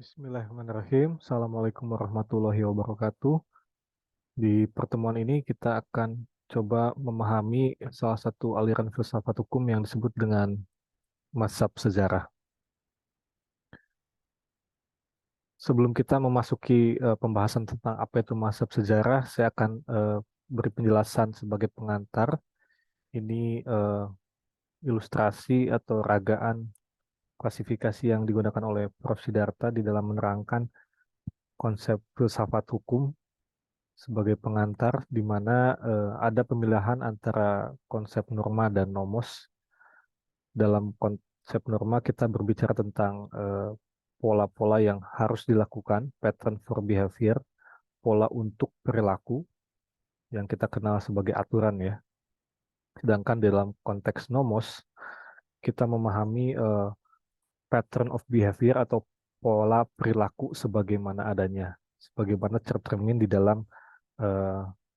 Bismillahirrahmanirrahim. Assalamualaikum warahmatullahi wabarakatuh. Di pertemuan ini kita akan coba memahami salah satu aliran filsafat hukum yang disebut dengan mazhab sejarah. Sebelum kita memasuki pembahasan tentang apa itu mazhab sejarah, saya akan beri penjelasan sebagai pengantar. Ini ilustrasi atau ragaan klasifikasi yang digunakan oleh Prof. Siddhartha di dalam menerangkan konsep filsafat hukum sebagai pengantar di mana ada pemilihan antara konsep norma dan nomos. Dalam konsep norma kita berbicara tentang pola-pola yang harus dilakukan, pattern for behavior, pola untuk perilaku yang kita kenal sebagai aturan ya. Sedangkan dalam konteks nomos kita memahami pattern of behavior atau pola perilaku sebagaimana adanya, sebagaimana tercermin di dalam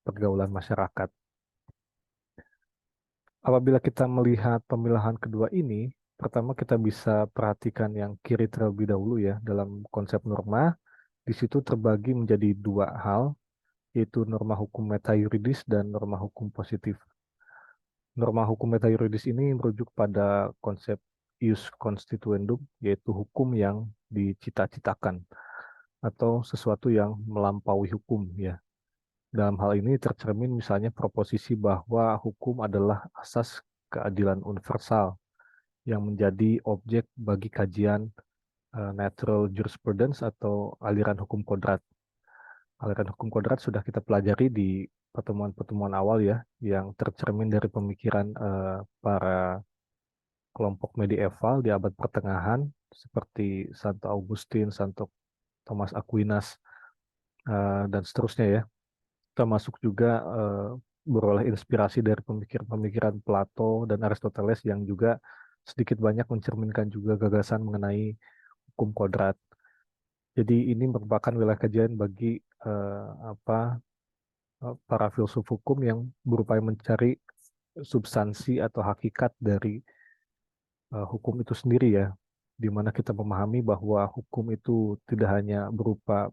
pergaulan masyarakat. Apabila kita melihat pemilahan kedua ini, pertama kita bisa perhatikan yang kiri terlebih dahulu ya. Dalam konsep norma, di situ terbagi menjadi dua hal, yaitu norma hukum metayuridis dan norma hukum positif. Norma hukum metayuridis ini merujuk pada konsep ius constituendum, yaitu hukum yang dicita-citakan atau sesuatu yang melampaui hukum ya. Dalam hal ini tercermin misalnya proposisi bahwa hukum adalah asas keadilan universal yang menjadi objek bagi kajian natural jurisprudence atau aliran hukum kodrat. Aliran hukum kodrat sudah kita pelajari di pertemuan-pertemuan awal ya, yang tercermin dari pemikiran para kelompok medieval di abad pertengahan seperti Santo Augustine, Santo Thomas Aquinas, dan seterusnya ya. Termasuk juga beroleh inspirasi dari pemikiran-pemikiran Plato dan Aristoteles yang juga sedikit banyak mencerminkan juga gagasan mengenai hukum kodrat. Jadi ini merupakan wilayah kajian bagi para filsuf hukum yang berupaya mencari substansi atau hakikat dari hukum itu sendiri ya, di mana kita memahami bahwa hukum itu tidak hanya berupa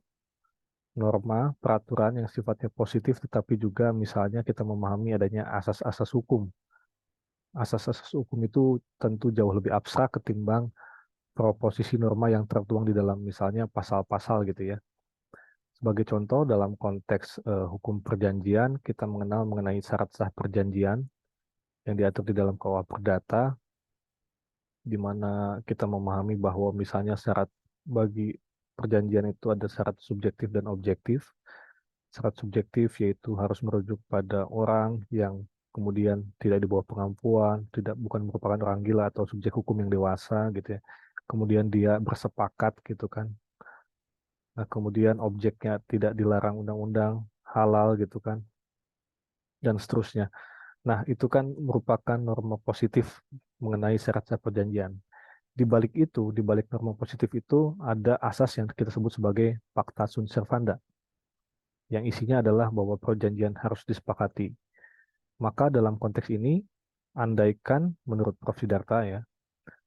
norma, peraturan yang sifatnya positif, tetapi juga misalnya kita memahami adanya asas-asas hukum. Asas-asas hukum itu tentu jauh lebih abstrak ketimbang proposisi norma yang tertuang di dalam misalnya pasal-pasal gitu ya. Sebagai contoh, dalam konteks hukum perjanjian, kita mengenal mengenai syarat sah perjanjian yang diatur di dalam KUH Perdata, di mana kita memahami bahwa misalnya syarat bagi perjanjian itu ada syarat subjektif dan objektif. Syarat subjektif yaitu harus merujuk pada orang yang kemudian tidak di bawah pengampuan, bukan merupakan orang gila atau subjek hukum yang dewasa gitu ya. Kemudian dia bersepakat gitu kan. Nah, kemudian objeknya tidak dilarang undang-undang, halal gitu kan, dan seterusnya. Nah, itu kan merupakan norma positif mengenai syarat sah perjanjian. Di balik norma positif itu ada asas yang kita sebut sebagai pacta sunt servanda, yang isinya adalah bahwa perjanjian harus disepakati. Maka dalam konteks ini, andaikan menurut Prof. Siddhartha ya,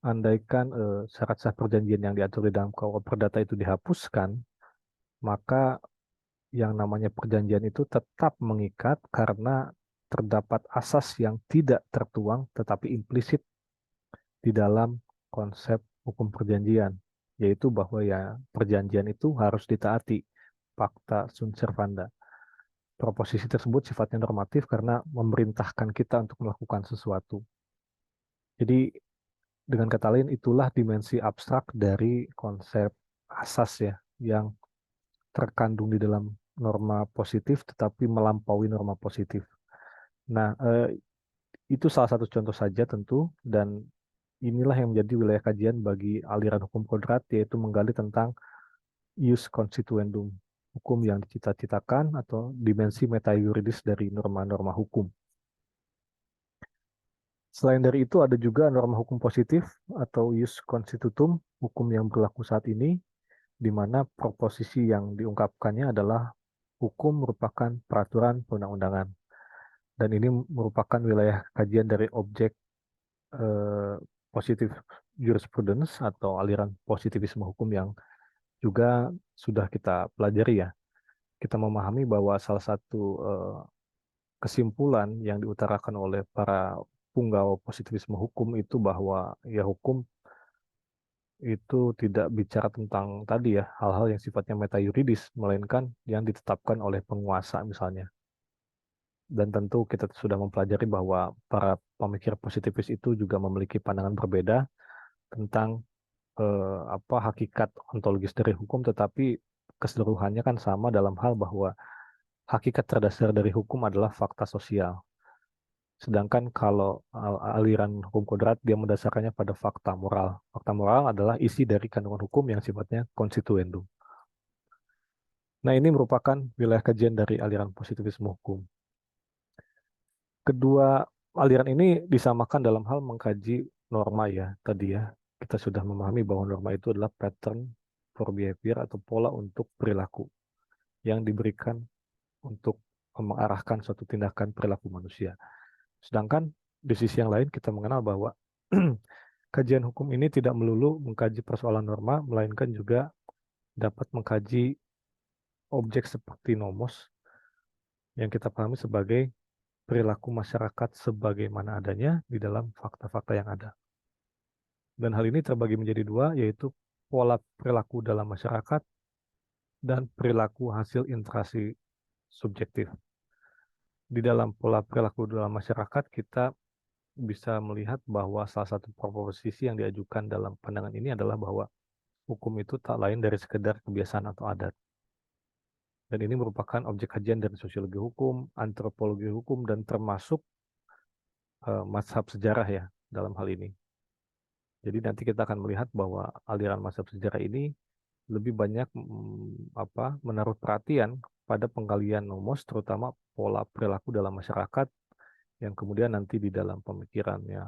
andaikan syarat sah perjanjian yang diatur di dalam KUH Perdata itu dihapuskan, maka yang namanya perjanjian itu tetap mengikat karena terdapat asas yang tidak tertuang tetapi implisit di dalam konsep hukum perjanjian, yaitu bahwa ya perjanjian itu harus ditaati, pacta sunt servanda. Proposisi tersebut sifatnya normatif karena memerintahkan kita untuk melakukan sesuatu. Jadi dengan kata lain itulah dimensi abstrak dari konsep asas ya yang terkandung di dalam norma positif tetapi melampaui norma positif. Nah, itu salah satu contoh saja tentu dan inilah yang menjadi wilayah kajian bagi aliran hukum kodrat yaitu menggali tentang ius constituendum, hukum yang dicita-citakan atau dimensi metayuridis dari norma-norma hukum. Selain dari itu ada juga norma hukum positif atau ius constitutum, hukum yang berlaku saat ini, di mana proposisi yang diungkapkannya adalah hukum merupakan peraturan perundang-undangan. Dan ini merupakan wilayah kajian dari objek positif jurisprudence atau aliran positivisme hukum yang juga sudah kita pelajari ya. Kita memahami bahwa salah satu kesimpulan yang diutarakan oleh para punggawa positivisme hukum itu bahwa ya hukum itu tidak bicara tentang tadi ya hal-hal yang sifatnya meta yuridis, melainkan yang ditetapkan oleh penguasa misalnya. Dan tentu kita sudah mempelajari bahwa para pemikir positivis itu juga memiliki pandangan berbeda tentang apa hakikat ontologis dari hukum, tetapi keseluruhannya kan sama dalam hal bahwa hakikat terdasar dari hukum adalah fakta sosial. Sedangkan kalau aliran hukum kodrat dia mendasarkannya pada fakta moral. Fakta moral adalah isi dari kandungan hukum yang sifatnya konstituendo. Nah, ini merupakan wilayah kajian dari aliran positivisme hukum. Kedua aliran ini disamakan dalam hal mengkaji norma ya. Tadi ya, kita sudah memahami bahwa norma itu adalah pattern for behavior atau pola untuk perilaku yang diberikan untuk mengarahkan suatu tindakan perilaku manusia. Sedangkan di sisi yang lain kita mengenal bahwa kajian hukum ini tidak melulu mengkaji persoalan norma, melainkan juga dapat mengkaji objek seperti nomos yang kita pahami sebagai perilaku masyarakat sebagaimana adanya di dalam fakta-fakta yang ada. Dan hal ini terbagi menjadi dua, yaitu pola perilaku dalam masyarakat dan perilaku hasil interaksi subjektif. Di dalam pola perilaku dalam masyarakat, kita bisa melihat bahwa salah satu proposisi yang diajukan dalam pandangan ini adalah bahwa hukum itu tak lain dari sekedar kebiasaan atau adat. Dan ini merupakan objek kajian dari sosiologi hukum, antropologi hukum, dan termasuk mazhab sejarah ya dalam hal ini. Jadi nanti kita akan melihat bahwa aliran mazhab sejarah ini lebih banyak menaruh perhatian pada penggalian nomos, terutama pola perilaku dalam masyarakat yang kemudian nanti di dalam pemikirannya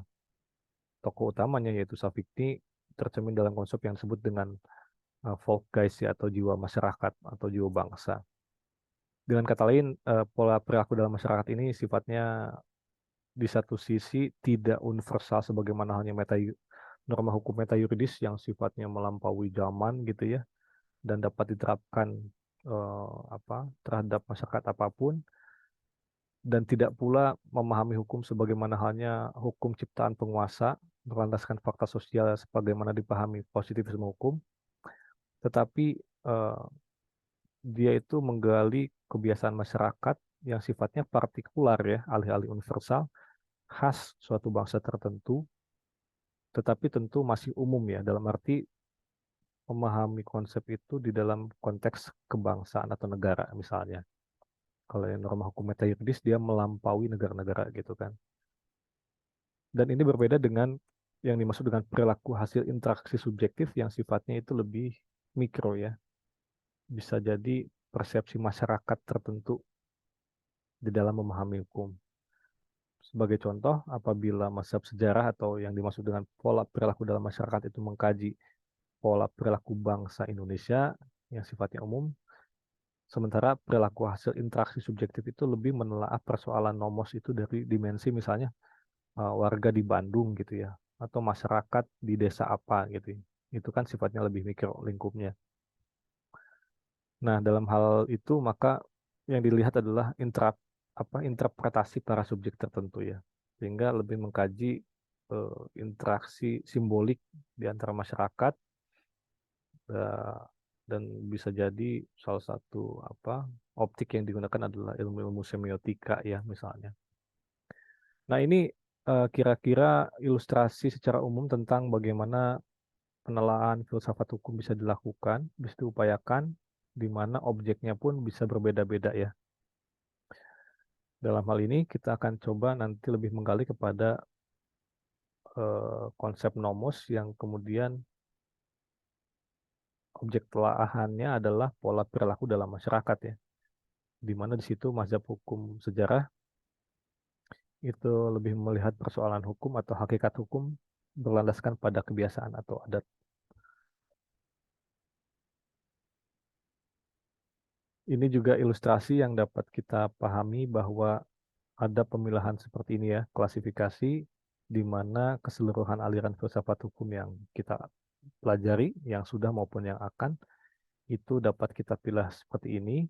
tokoh utamanya yaitu Safikti tercermin dalam konsep yang disebut dengan Volksgeist atau jiwa masyarakat atau jiwa bangsa. Dengan kata lain, pola perilaku dalam masyarakat ini sifatnya di satu sisi tidak universal sebagaimana halnya norma hukum meta yuridis yang sifatnya melampaui zaman gitu ya dan dapat diterapkan terhadap masyarakat apapun, dan tidak pula memahami hukum sebagaimana halnya hukum ciptaan penguasa berlandaskan fakta sosial sebagaimana dipahami positivisme hukum, tetapi dia itu menggali kebiasaan masyarakat yang sifatnya partikular ya, alih-alih universal, khas suatu bangsa tertentu, tetapi tentu masih umum ya, dalam arti memahami konsep itu di dalam konteks kebangsaan atau negara misalnya. Kalau yang norma hukum meta yuridis dia melampaui negara-negara gitu kan. Dan ini berbeda dengan yang dimaksud dengan perilaku hasil interaksi subjektif yang sifatnya itu lebih mikro ya. Bisa jadi persepsi masyarakat tertentu di dalam memahami hukum. Sebagai contoh, apabila mazhab sejarah atau yang dimaksud dengan pola perilaku dalam masyarakat itu mengkaji pola perilaku bangsa Indonesia yang sifatnya umum, sementara perilaku hasil interaksi subjektif itu lebih menelaah persoalan nomos itu dari dimensi misalnya warga di Bandung gitu ya, atau masyarakat di desa apa gitu. Itu kan sifatnya lebih mikro lingkupnya. Nah, dalam hal itu maka yang dilihat adalah interpretasi para subjek tertentu ya, sehingga lebih mengkaji interaksi simbolik di antara masyarakat dan bisa jadi salah satu optik yang digunakan adalah ilmu-ilmu semiotika ya misalnya. Nah, ini kira-kira ilustrasi secara umum tentang bagaimana penelaahan filsafat hukum bisa dilakukan, bisa diupayakan, di mana objeknya pun bisa berbeda-beda ya. Dalam hal ini kita akan coba nanti lebih menggali kepada konsep nomos yang kemudian objek telaahannya adalah pola perilaku dalam masyarakat ya. Di mana di situ mazhab hukum sejarah itu lebih melihat persoalan hukum atau hakikat hukum berlandaskan pada kebiasaan atau adat. Ini juga ilustrasi yang dapat kita pahami bahwa ada pemilahan seperti ini ya, klasifikasi di mana keseluruhan aliran filsafat hukum yang kita pelajari, yang sudah maupun yang akan, itu dapat kita pilih seperti ini,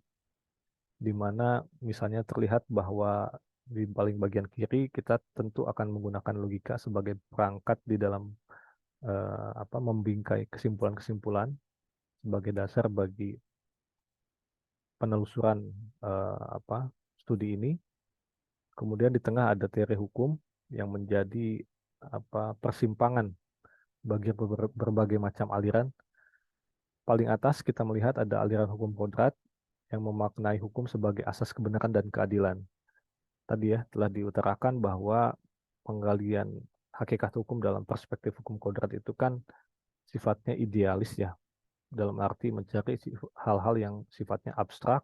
di mana misalnya terlihat bahwa di paling bagian kiri kita tentu akan menggunakan logika sebagai perangkat di dalam membingkai kesimpulan-kesimpulan sebagai dasar bagi penelusuran studi ini. Kemudian di tengah ada teori hukum yang menjadi persimpangan bagi berbagai macam aliran. Paling atas kita melihat ada aliran hukum kodrat yang memaknai hukum sebagai asas kebenaran dan keadilan. Tadi ya telah diutarakan bahwa penggalian hakikat hukum dalam perspektif hukum kodrat itu kan sifatnya idealis ya, dalam arti mencari hal-hal yang sifatnya abstrak,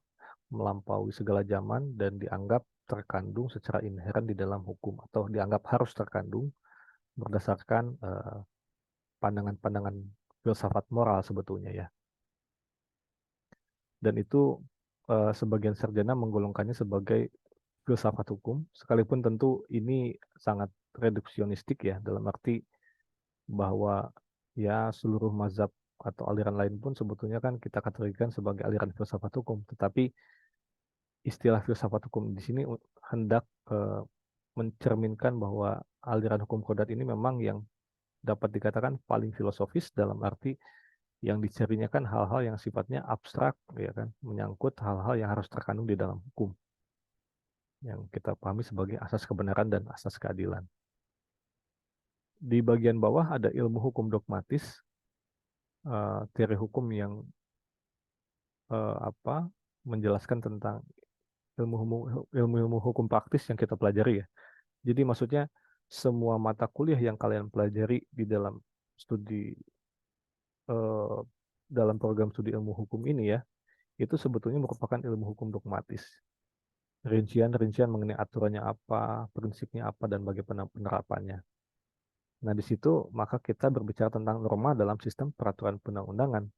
melampaui segala zaman, dan dianggap terkandung secara inheren di dalam hukum, atau dianggap harus terkandung berdasarkan pandangan-pandangan filsafat moral sebetulnya ya. Dan itu sebagian sarjana menggolongkannya sebagai filsafat hukum, sekalipun tentu ini sangat reduksionistik ya, dalam arti bahwa ya seluruh mazhab atau aliran lain pun sebetulnya kan kita kategorikan sebagai aliran filsafat hukum, tetapi istilah filsafat hukum di sini hendak mencerminkan bahwa aliran hukum kodrat ini memang yang dapat dikatakan paling filosofis, dalam arti yang dicarinya kan hal-hal yang sifatnya abstrak ya kan, menyangkut hal-hal yang harus terkandung di dalam hukum yang kita pahami sebagai asas kebenaran dan asas keadilan. Di bagian bawah ada ilmu hukum dogmatis, teori hukum yang menjelaskan tentang ilmu hukum praktis yang kita pelajari ya. Jadi maksudnya semua mata kuliah yang kalian pelajari di dalam studi dalam program studi ilmu hukum ini ya, itu sebetulnya merupakan ilmu hukum dogmatis. Rincian-rincian mengenai aturannya apa, prinsipnya apa, dan bagaimana penerapannya. Nah, di situ maka kita berbicara tentang norma dalam sistem peraturan perundang-undangan.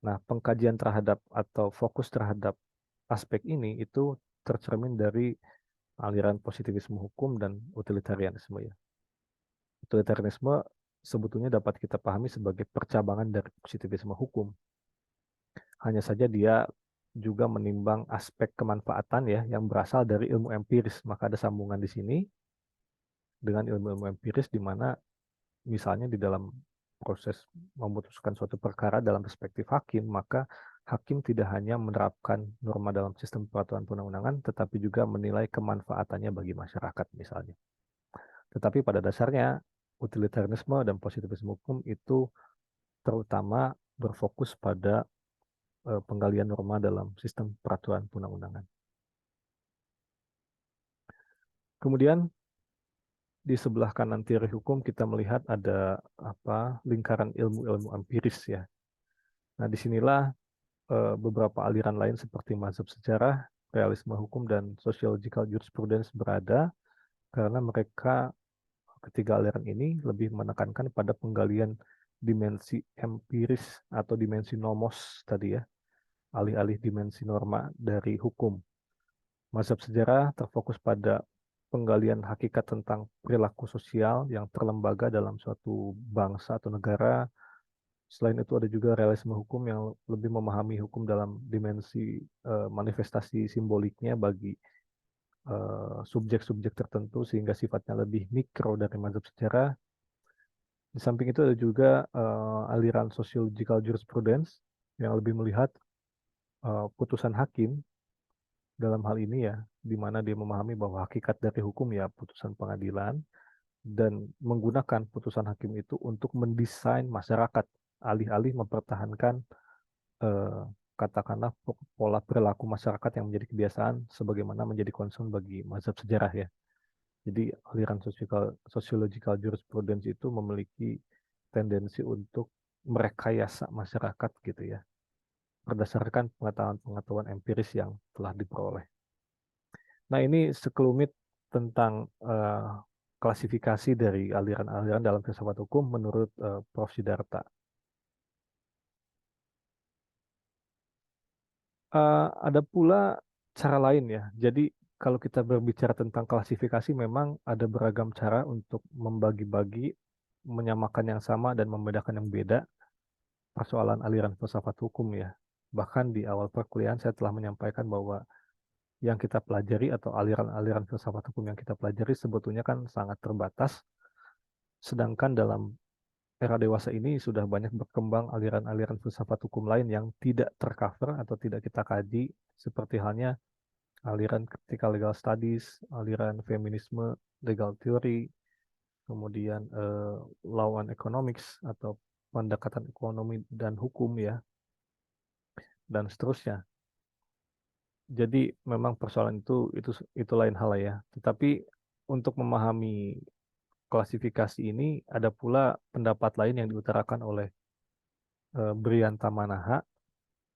Nah, pengkajian terhadap atau fokus terhadap aspek ini itu tercermin dari aliran positivisme hukum dan utilitarianisme ya. Utilitarianisme sebetulnya dapat kita pahami sebagai percabangan dari positivisme hukum. Hanya saja dia juga menimbang aspek kemanfaatan ya yang berasal dari ilmu empiris. Maka ada sambungan di sini dengan ilmu-ilmu empiris, di mana misalnya di dalam proses memutuskan suatu perkara dalam perspektif hakim, maka hakim tidak hanya menerapkan norma dalam sistem peraturan perundang-undangan, tetapi juga menilai kemanfaatannya bagi masyarakat misalnya. Tetapi pada dasarnya utilitarianisme dan positivisme hukum itu terutama berfokus pada penggalian norma dalam sistem peraturan perundang-undangan. Kemudian di sebelah kanan teori hukum kita melihat ada lingkaran ilmu-ilmu empiris ya. Nah, disinilah beberapa aliran lain seperti mazhab sejarah, realisme hukum, dan sociological jurisprudence berada, karena mereka ketiga aliran ini lebih menekankan pada penggalian dimensi empiris atau dimensi nomos tadi ya, alih-alih dimensi norma dari hukum. Mazhab sejarah terfokus pada penggalian hakikat tentang perilaku sosial yang terlembaga dalam suatu bangsa atau negara. Selain itu ada juga realisme hukum yang lebih memahami hukum dalam dimensi manifestasi simboliknya bagi subjek-subjek tertentu sehingga sifatnya lebih mikro dari mazhab sejarah. Di samping itu ada juga aliran sociological jurisprudence yang lebih melihat putusan hakim dalam hal ini ya, di mana dia memahami bahwa hakikat dari hukum ya putusan pengadilan, dan menggunakan putusan hakim itu untuk mendesain masyarakat, alih-alih mempertahankan katakanlah pola perilaku masyarakat yang menjadi kebiasaan sebagaimana menjadi concern bagi mazhab sejarah ya. Jadi aliran sociological jurisprudence itu memiliki tendensi untuk merekayasa masyarakat gitu ya, berdasarkan pengetahuan-pengetahuan empiris yang telah diperoleh. Nah, ini sekelumit tentang klasifikasi dari aliran-aliran dalam filsafat hukum menurut Prof. Siddhartha. Ada pula cara lain ya. Jadi kalau kita berbicara tentang klasifikasi, memang ada beragam cara untuk membagi-bagi, menyamakan yang sama dan membedakan yang beda. persoalan aliran filsafat hukum ya. Bahkan di awal perkuliahan saya telah menyampaikan bahwa yang kita pelajari atau aliran-aliran filsafat hukum yang kita pelajari sebetulnya kan sangat terbatas. Sedangkan dalam era dewasa ini sudah banyak berkembang aliran-aliran filsafat hukum lain yang tidak tercover atau tidak kita kaji, seperti halnya aliran critical legal studies, aliran feminisme, legal theory, kemudian law and economics atau pendekatan ekonomi dan hukum ya, dan seterusnya. Jadi memang persoalan itu lain hal ya. Tetapi untuk memahami klasifikasi ini ada pula pendapat lain yang diutarakan oleh Briyanta Manaha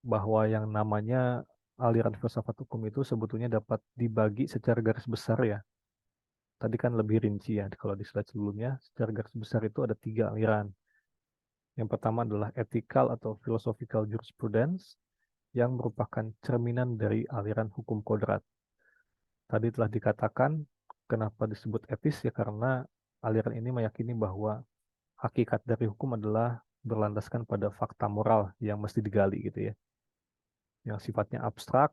bahwa yang namanya aliran filsafat hukum itu sebetulnya dapat dibagi secara garis besar ya. Tadi kan lebih rinci ya kalau di slide sebelumnya. Secara garis besar itu ada 3 aliran. Yang pertama adalah ethical atau philosophical jurisprudence yang merupakan cerminan dari aliran hukum kodrat. Tadi telah dikatakan kenapa disebut etis ya karena aliran ini meyakini bahwa hakikat dari hukum adalah berlandaskan pada fakta moral yang mesti digali gitu ya. Yang sifatnya abstrak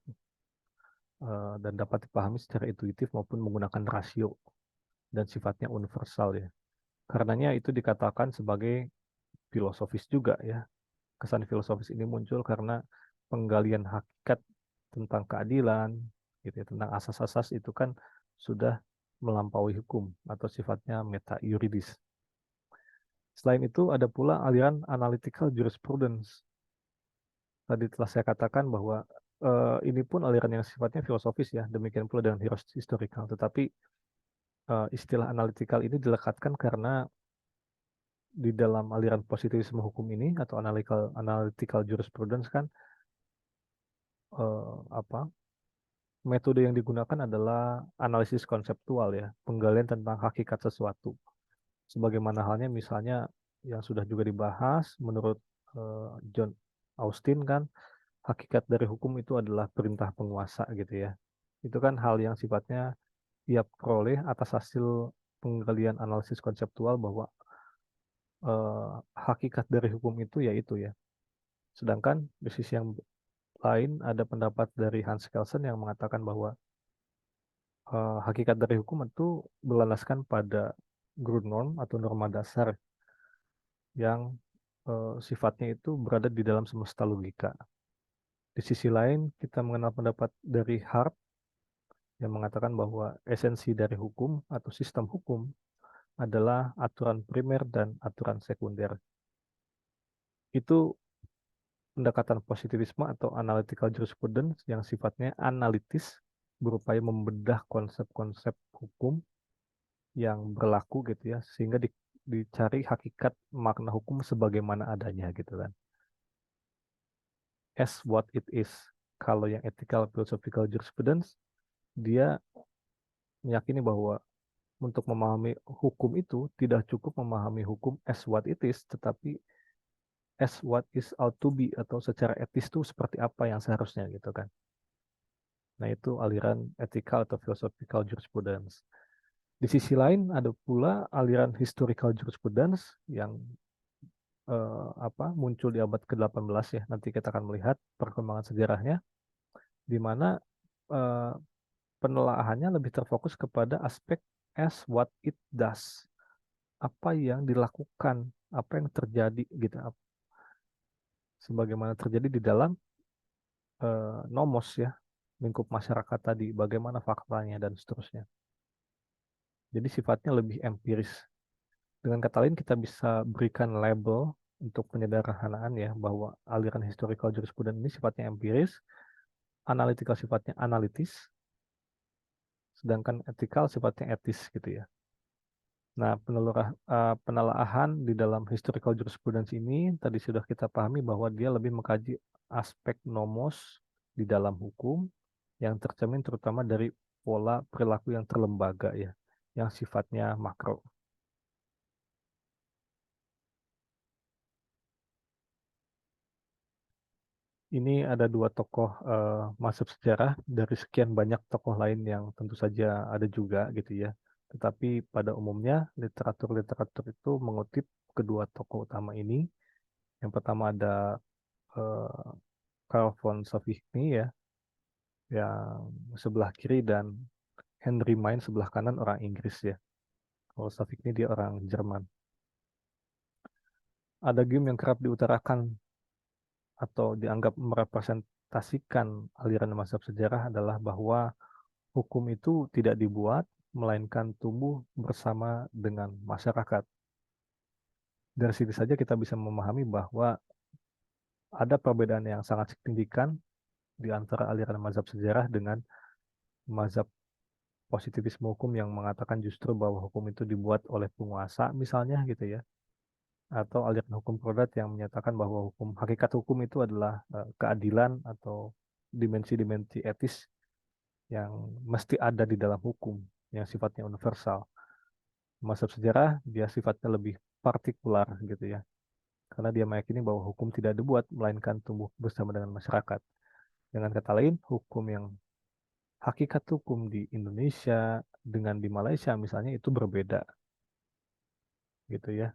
dan dapat dipahami secara intuitif maupun menggunakan rasio dan sifatnya universal ya. Karenanya itu dikatakan sebagai filosofis juga ya. Kesan filosofis ini muncul karena penggalian hakikat tentang keadilan, gitu ya, tentang asas-asas itu kan sudah melampaui hukum atau sifatnya meta yuridis. Selain itu ada pula aliran analytical jurisprudence. Tadi telah saya katakan bahwa ini pun aliran yang sifatnya filosofis ya, demikian pula dengan historical. Tetapi istilah analytical ini dilekatkan karena di dalam aliran positivisme hukum ini atau analytical jurisprudence kan apa metode yang digunakan adalah analisis konseptual ya, penggalian tentang hakikat sesuatu. Sebagaimana halnya misalnya yang sudah juga dibahas menurut John Austin kan, hakikat dari hukum itu adalah perintah penguasa gitu ya. Itu kan hal yang sifatnya ia peroleh atas hasil penggalian analisis konseptual bahwa hakikat dari hukum itu yaitu ya. Sedangkan di sisi yang lain ada pendapat dari Hans Kelsen yang mengatakan bahwa hakikat dari hukum itu berlandaskan pada Grundnorm atau norma dasar yang sifatnya itu berada di dalam semesta logika. Di sisi lain, kita mengenal pendapat dari Hart yang mengatakan bahwa esensi dari hukum atau sistem hukum adalah aturan primer dan aturan sekunder. Itu pendekatan positivisme atau analytical jurisprudence yang sifatnya analitis, berupaya membedah konsep-konsep hukum yang berlaku gitu ya, sehingga dicari hakikat makna hukum sebagaimana adanya gitu kan. As what it is. Kalau yang ethical philosophical jurisprudence, dia meyakini bahwa untuk memahami hukum itu tidak cukup memahami hukum as what it is, tetapi as what is ought to be atau secara etis itu seperti apa yang seharusnya gitu kan. Nah itu aliran ethical atau philosophical jurisprudence. Di sisi lain ada pula aliran historical jurisprudence yang muncul di abad ke-18 ya. Nanti kita akan melihat perkembangan sejarahnya di mana penelaahannya lebih terfokus kepada aspek as what it does. Apa yang dilakukan, apa yang terjadi gitu. Sebagaimana terjadi di dalam nomos ya, lingkup masyarakat tadi, bagaimana faktanya dan seterusnya. Jadi sifatnya lebih empiris. Dengan kata lain kita bisa berikan label untuk penyederhanaan ya bahwa aliran historical jurisprudence ini sifatnya empiris, analytical sifatnya analitis, sedangkan ethical sifatnya etis gitu ya. Nah, penelaahan di dalam historical jurisprudence ini tadi sudah kita pahami bahwa dia lebih mengkaji aspek nomos di dalam hukum yang tercermin terutama dari pola perilaku yang terlembaga ya, yang sifatnya makro. Ini ada 2 tokoh masuk sejarah dari sekian banyak tokoh lain yang tentu saja ada juga gitu ya. Tetapi pada umumnya literatur-literatur itu mengutip kedua tokoh utama ini Yang pertama ada eh, Carl von Savigny ya, yang sebelah kiri, dan Henry Main sebelah kanan, orang Inggris ya. Kalau Savigny dia orang Jerman. Ada game yang kerap diutarakan atau dianggap merepresentasikan aliran mazhab sejarah adalah bahwa hukum itu tidak dibuat, melainkan tumbuh bersama dengan masyarakat. Dari sini saja kita bisa memahami bahwa ada perbedaan yang sangat signifikan di antara aliran mazhab sejarah dengan mazhab positivisme hukum yang mengatakan justru bahwa hukum itu dibuat oleh penguasa misalnya gitu ya, atau aliran hukum produk yang menyatakan bahwa hakikat hukum itu adalah keadilan atau dimensi-dimensi etis yang mesti ada di dalam hukum yang sifatnya universal. Mazhab sejarah dia sifatnya lebih partikular gitu ya, karena dia meyakini bahwa hukum tidak dibuat melainkan tumbuh bersama dengan masyarakat. Dengan kata lain, hakikat hukum di Indonesia dengan di Malaysia misalnya itu berbeda gitu ya.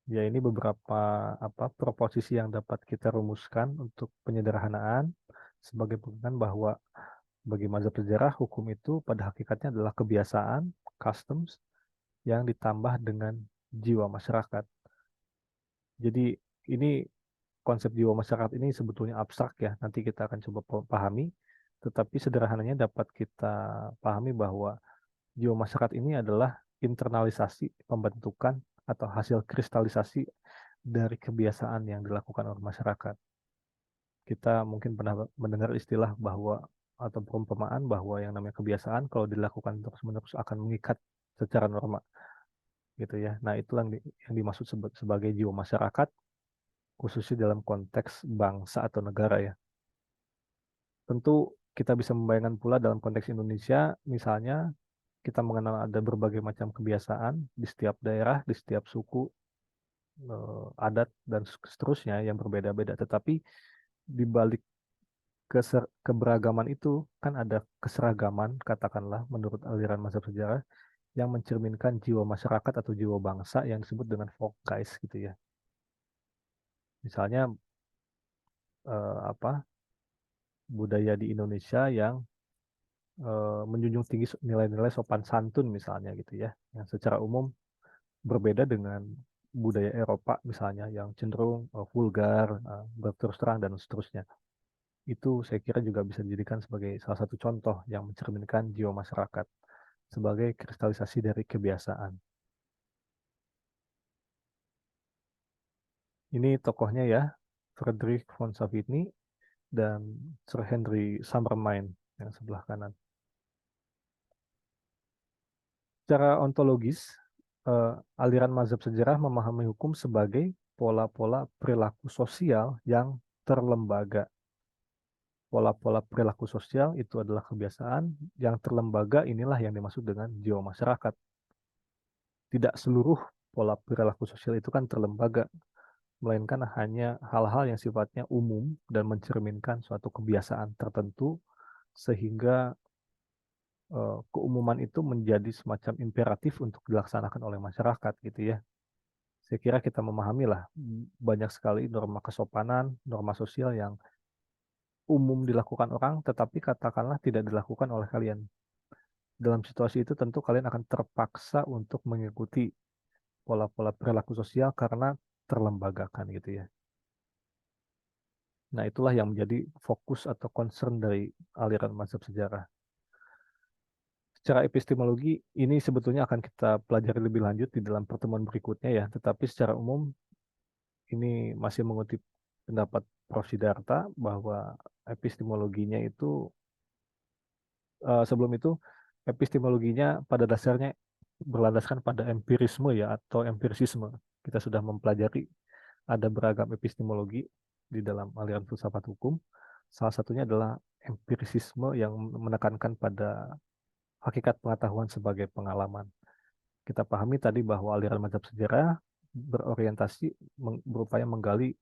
Ya, ini beberapa proposisi yang dapat kita rumuskan untuk penyederhanaan sebagai pegangan bahwa bagi mazhab sejarah hukum itu pada hakikatnya adalah kebiasaan, customs yang ditambah dengan jiwa masyarakat. Jadi ini konsep jiwa masyarakat ini sebetulnya abstrak ya. Nanti kita akan coba pahami, tetapi sederhananya dapat kita pahami bahwa jiwa masyarakat ini adalah internalisasi pembentukan atau hasil kristalisasi dari kebiasaan yang dilakukan oleh masyarakat. Kita mungkin pernah mendengar istilah bahwa atau perumpamaan bahwa yang namanya kebiasaan kalau dilakukan terus-menerus akan mengikat secara norma gitu ya. Nah, itulah yang dimaksud sebagai jiwa masyarakat, khususnya dalam konteks bangsa atau negara ya. Tentu kita bisa membayangkan pula dalam konteks Indonesia, misalnya kita mengenal ada berbagai macam kebiasaan di setiap daerah, di setiap suku, adat, dan seterusnya yang berbeda-beda. Tetapi di balik keberagaman itu kan ada keseragaman, katakanlah menurut aliran mazhab sejarah, yang mencerminkan jiwa masyarakat atau jiwa bangsa yang disebut dengan Volkgeist gitu ya. Misalnya budaya di Indonesia yang menjunjung tinggi nilai-nilai sopan santun misalnya gitu ya, yang secara umum berbeda dengan budaya Eropa misalnya yang cenderung vulgar, berterus terang dan seterusnya. Itu saya kira juga bisa dijadikan sebagai salah satu contoh yang mencerminkan jiwa masyarakat sebagai kristalisasi dari kebiasaan. Ini tokohnya ya, Friedrich von Savigny dan Sir Henry Summermain yang sebelah kanan. Secara ontologis, aliran mazhab sejarah memahami hukum sebagai pola-pola perilaku sosial yang terlembaga. Pola-pola perilaku sosial itu adalah kebiasaan yang terlembaga, inilah yang dimaksud dengan jiwa masyarakat. Tidak seluruh pola perilaku sosial itu kan terlembaga, melainkan hanya hal-hal yang sifatnya umum dan mencerminkan suatu kebiasaan tertentu, sehingga keumuman itu menjadi semacam imperatif untuk dilaksanakan oleh masyarakat gitu ya. Saya kira kita memahami lah banyak sekali norma kesopanan, norma sosial yang umum dilakukan orang, tetapi katakanlah tidak dilakukan oleh kalian. Dalam situasi itu tentu kalian akan terpaksa untuk mengikuti pola-pola perilaku sosial karena terlembagakan gitu ya. Nah, itulah yang menjadi fokus atau concern dari aliran mazhab sejarah. Secara epistemologi, ini sebetulnya akan kita pelajari lebih lanjut di dalam pertemuan berikutnya ya, tetapi secara umum ini masih mengutip pendapat Prof. Siddhartha bahwa epistemologinya itu, sebelum itu, epistemologinya pada dasarnya berlandaskan pada empirisme ya, atau empirisisme. Kita sudah mempelajari ada beragam epistemologi di dalam aliran filsafat hukum. Salah satunya adalah empirisisme yang menekankan pada hakikat pengetahuan sebagai pengalaman. Kita pahami tadi bahwa aliran mazhab sejarah berorientasi berupaya menggali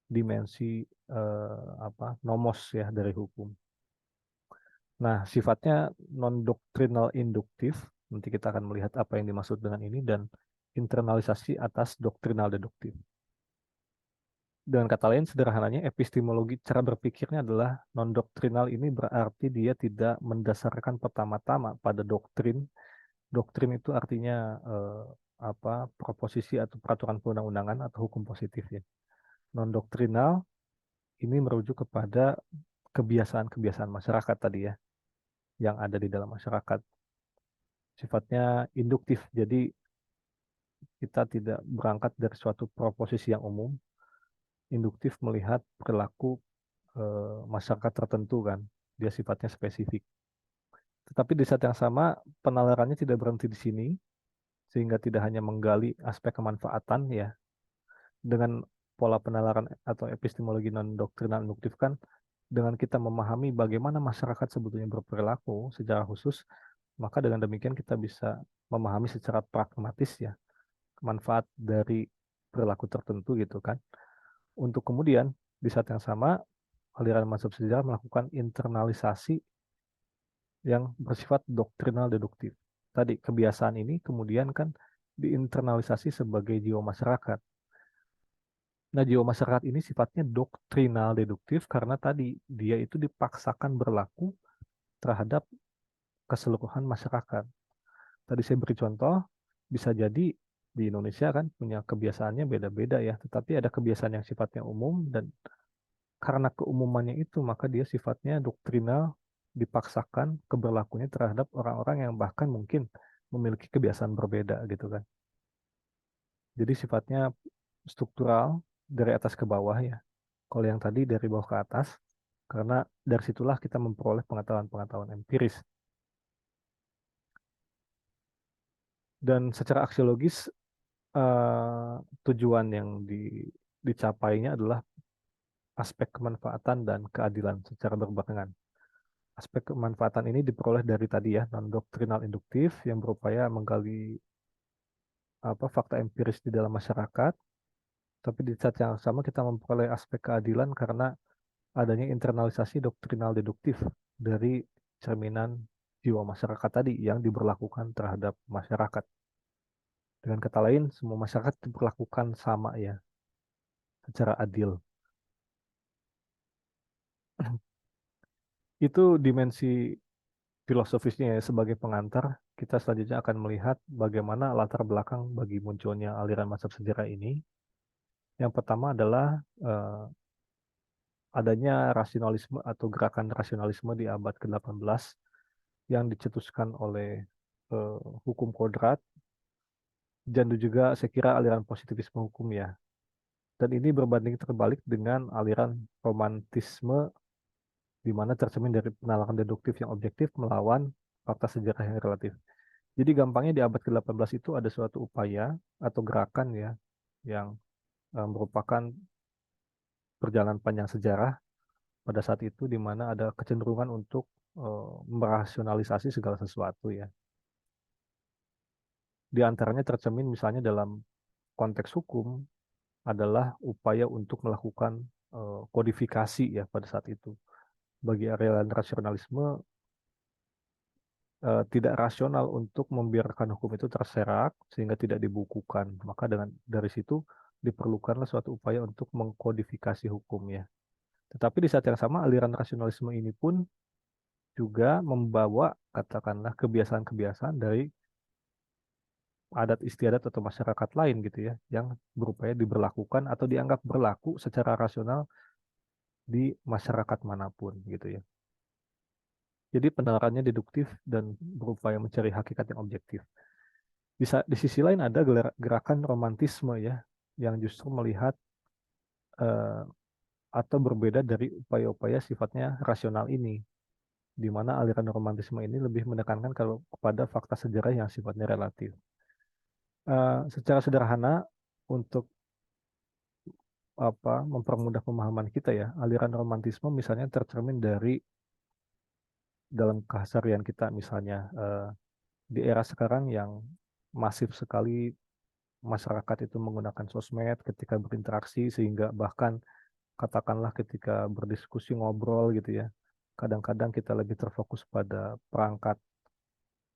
dimensi nomos ya dari hukum. Nah, sifatnya non doktrinal induktif. Nanti kita akan melihat apa yang dimaksud dengan ini, dan internalisasi atas doktrinal deduktif. Dengan kata lain, sederhananya epistemologi cara berpikirnya adalah non-doktrinal ini berarti dia tidak mendasarkan pertama-tama pada doktrin. Doktrin itu artinya proposisi atau peraturan perundang-undangan atau hukum positif ya. Non-doktrinal ini merujuk kepada kebiasaan-kebiasaan masyarakat tadi ya, yang ada di dalam masyarakat. Sifatnya induktif, jadi kita tidak berangkat dari suatu proposisi yang umum. Induktif melihat perilaku masyarakat tertentu kan, dia sifatnya spesifik. Tetapi di saat yang sama penalarannya tidak berhenti di sini, sehingga tidak hanya menggali aspek kemanfaatan ya. Dengan pola penalaran atau epistemologi non-doktrinal induktif kan, dengan kita memahami bagaimana masyarakat sebetulnya berperilaku secara khusus, maka dengan demikian kita bisa memahami secara pragmatis ya manfaat dari perilaku tertentu gitu kan. Untuk kemudian di saat yang sama aliran mazhab sejarah melakukan internalisasi yang bersifat doktrinal deduktif. Tadi kebiasaan ini kemudian kan diinternalisasi sebagai jiwa masyarakat. Nah, jiwa masyarakat ini sifatnya doktrinal deduktif karena tadi dia itu dipaksakan berlaku terhadap keseluruhan masyarakat. Tadi saya beri contoh, bisa jadi di Indonesia kan punya kebiasaannya beda-beda ya, tetapi ada kebiasaan yang sifatnya umum dan karena keumumannya itu maka dia sifatnya doktrinal, dipaksakan keberlakunya terhadap orang-orang yang bahkan mungkin memiliki kebiasaan berbeda gitu kan. Jadi sifatnya struktural dari atas ke bawah ya. Kalau yang tadi dari bawah ke atas, karena dari situlah kita memperoleh pengetahuan-pengetahuan empiris. Dan secara aksiologis, tujuan yang dicapainya adalah aspek kemanfaatan dan keadilan secara berbarengan. Aspek kemanfaatan ini diperoleh dari tadi ya, non-doktrinal induktif yang berupaya menggali fakta empiris di dalam masyarakat, tapi di saat yang sama kita memperoleh aspek keadilan karena adanya internalisasi doktrinal deduktif dari cerminan jiwa masyarakat tadi yang diberlakukan terhadap masyarakat. Dengan kata lain, semua masyarakat diperlakukan sama ya, secara adil. Itu dimensi filosofisnya ya. Sebagai pengantar, kita selanjutnya akan melihat bagaimana latar belakang bagi munculnya aliran mazhab sejarah ini. Yang pertama adalah adanya rasionalisme atau gerakan rasionalisme di abad ke-18 yang dicetuskan oleh hukum kodrat dan juga saya kira aliran positivisme hukum ya. Dan ini berbanding terbalik dengan aliran romantisme di mana tercermin dari penalaran deduktif yang objektif melawan fakta sejarah yang relatif. Jadi gampangnya di abad ke-18 itu ada suatu upaya atau gerakan ya yang merupakan perjalanan panjang sejarah pada saat itu di mana ada kecenderungan untuk merasionalisasi segala sesuatu ya. Di antaranya tercermin misalnya dalam konteks hukum adalah upaya untuk melakukan kodifikasi ya pada saat itu. Bagi aliran rasionalisme tidak rasional untuk membiarkan hukum itu terserak sehingga tidak dibukukan. Maka dari situ diperlukanlah suatu upaya untuk mengkodifikasi hukum ya. Tetapi di saat yang sama aliran rasionalisme ini pun juga membawa katakanlah kebiasaan-kebiasaan dari adat istiadat atau masyarakat lain gitu ya yang berupaya diberlakukan atau dianggap berlaku secara rasional di masyarakat manapun gitu ya. Jadi penalarannya deduktif dan berupaya mencari hakikat yang objektif. Di sisi lain ada gerakan romantisme ya yang justru melihat eh, atau berbeda dari upaya-upaya sifatnya rasional ini, di mana aliran romantisme ini lebih menekankan kalau kepada fakta sejarah yang sifatnya relatif. Secara sederhana untuk mempermudah pemahaman kita ya, aliran romantisme misalnya tercermin dari dalam keseharian kita misalnya di era sekarang yang masif sekali masyarakat itu menggunakan sosmed ketika berinteraksi sehingga bahkan katakanlah ketika berdiskusi ngobrol gitu ya kadang-kadang kita lebih terfokus pada perangkat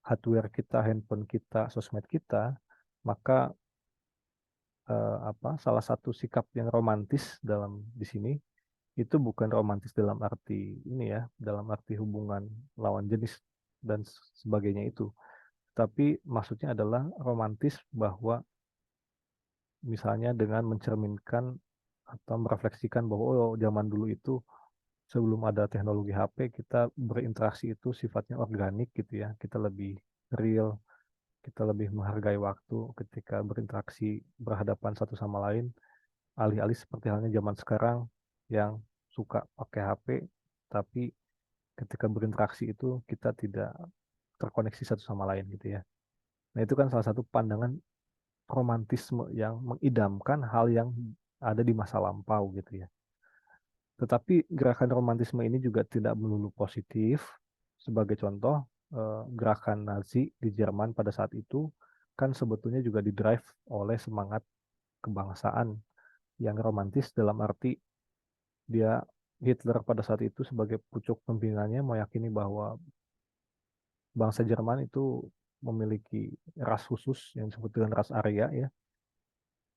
hardware kita, handphone kita, sosmed kita, maka salah satu sikap yang romantis di sini itu bukan romantis dalam arti ini ya, dalam arti hubungan lawan jenis dan sebagainya itu. Tapi maksudnya adalah romantis bahwa misalnya dengan mencerminkan atau merefleksikan bahwa oh, zaman dulu itu sebelum ada teknologi HP kita berinteraksi itu sifatnya organik gitu ya. Kita lebih real, kita lebih menghargai waktu ketika berinteraksi berhadapan satu sama lain, alih-alih seperti halnya zaman sekarang yang suka pakai HP tapi ketika berinteraksi itu kita tidak terkoneksi satu sama lain gitu ya. Nah, itu kan salah satu pandangan romantisme yang mengidamkan hal yang ada di masa lampau gitu ya. Tetapi gerakan romantisme ini juga tidak melulu positif. Sebagai contoh, gerakan Nazi di Jerman pada saat itu kan sebetulnya juga didrive oleh semangat kebangsaan yang romantis dalam arti dia Hitler pada saat itu sebagai pucuk pimpinannya meyakini bahwa bangsa Jerman itu memiliki ras khusus yang disebut dengan ras Arya ya,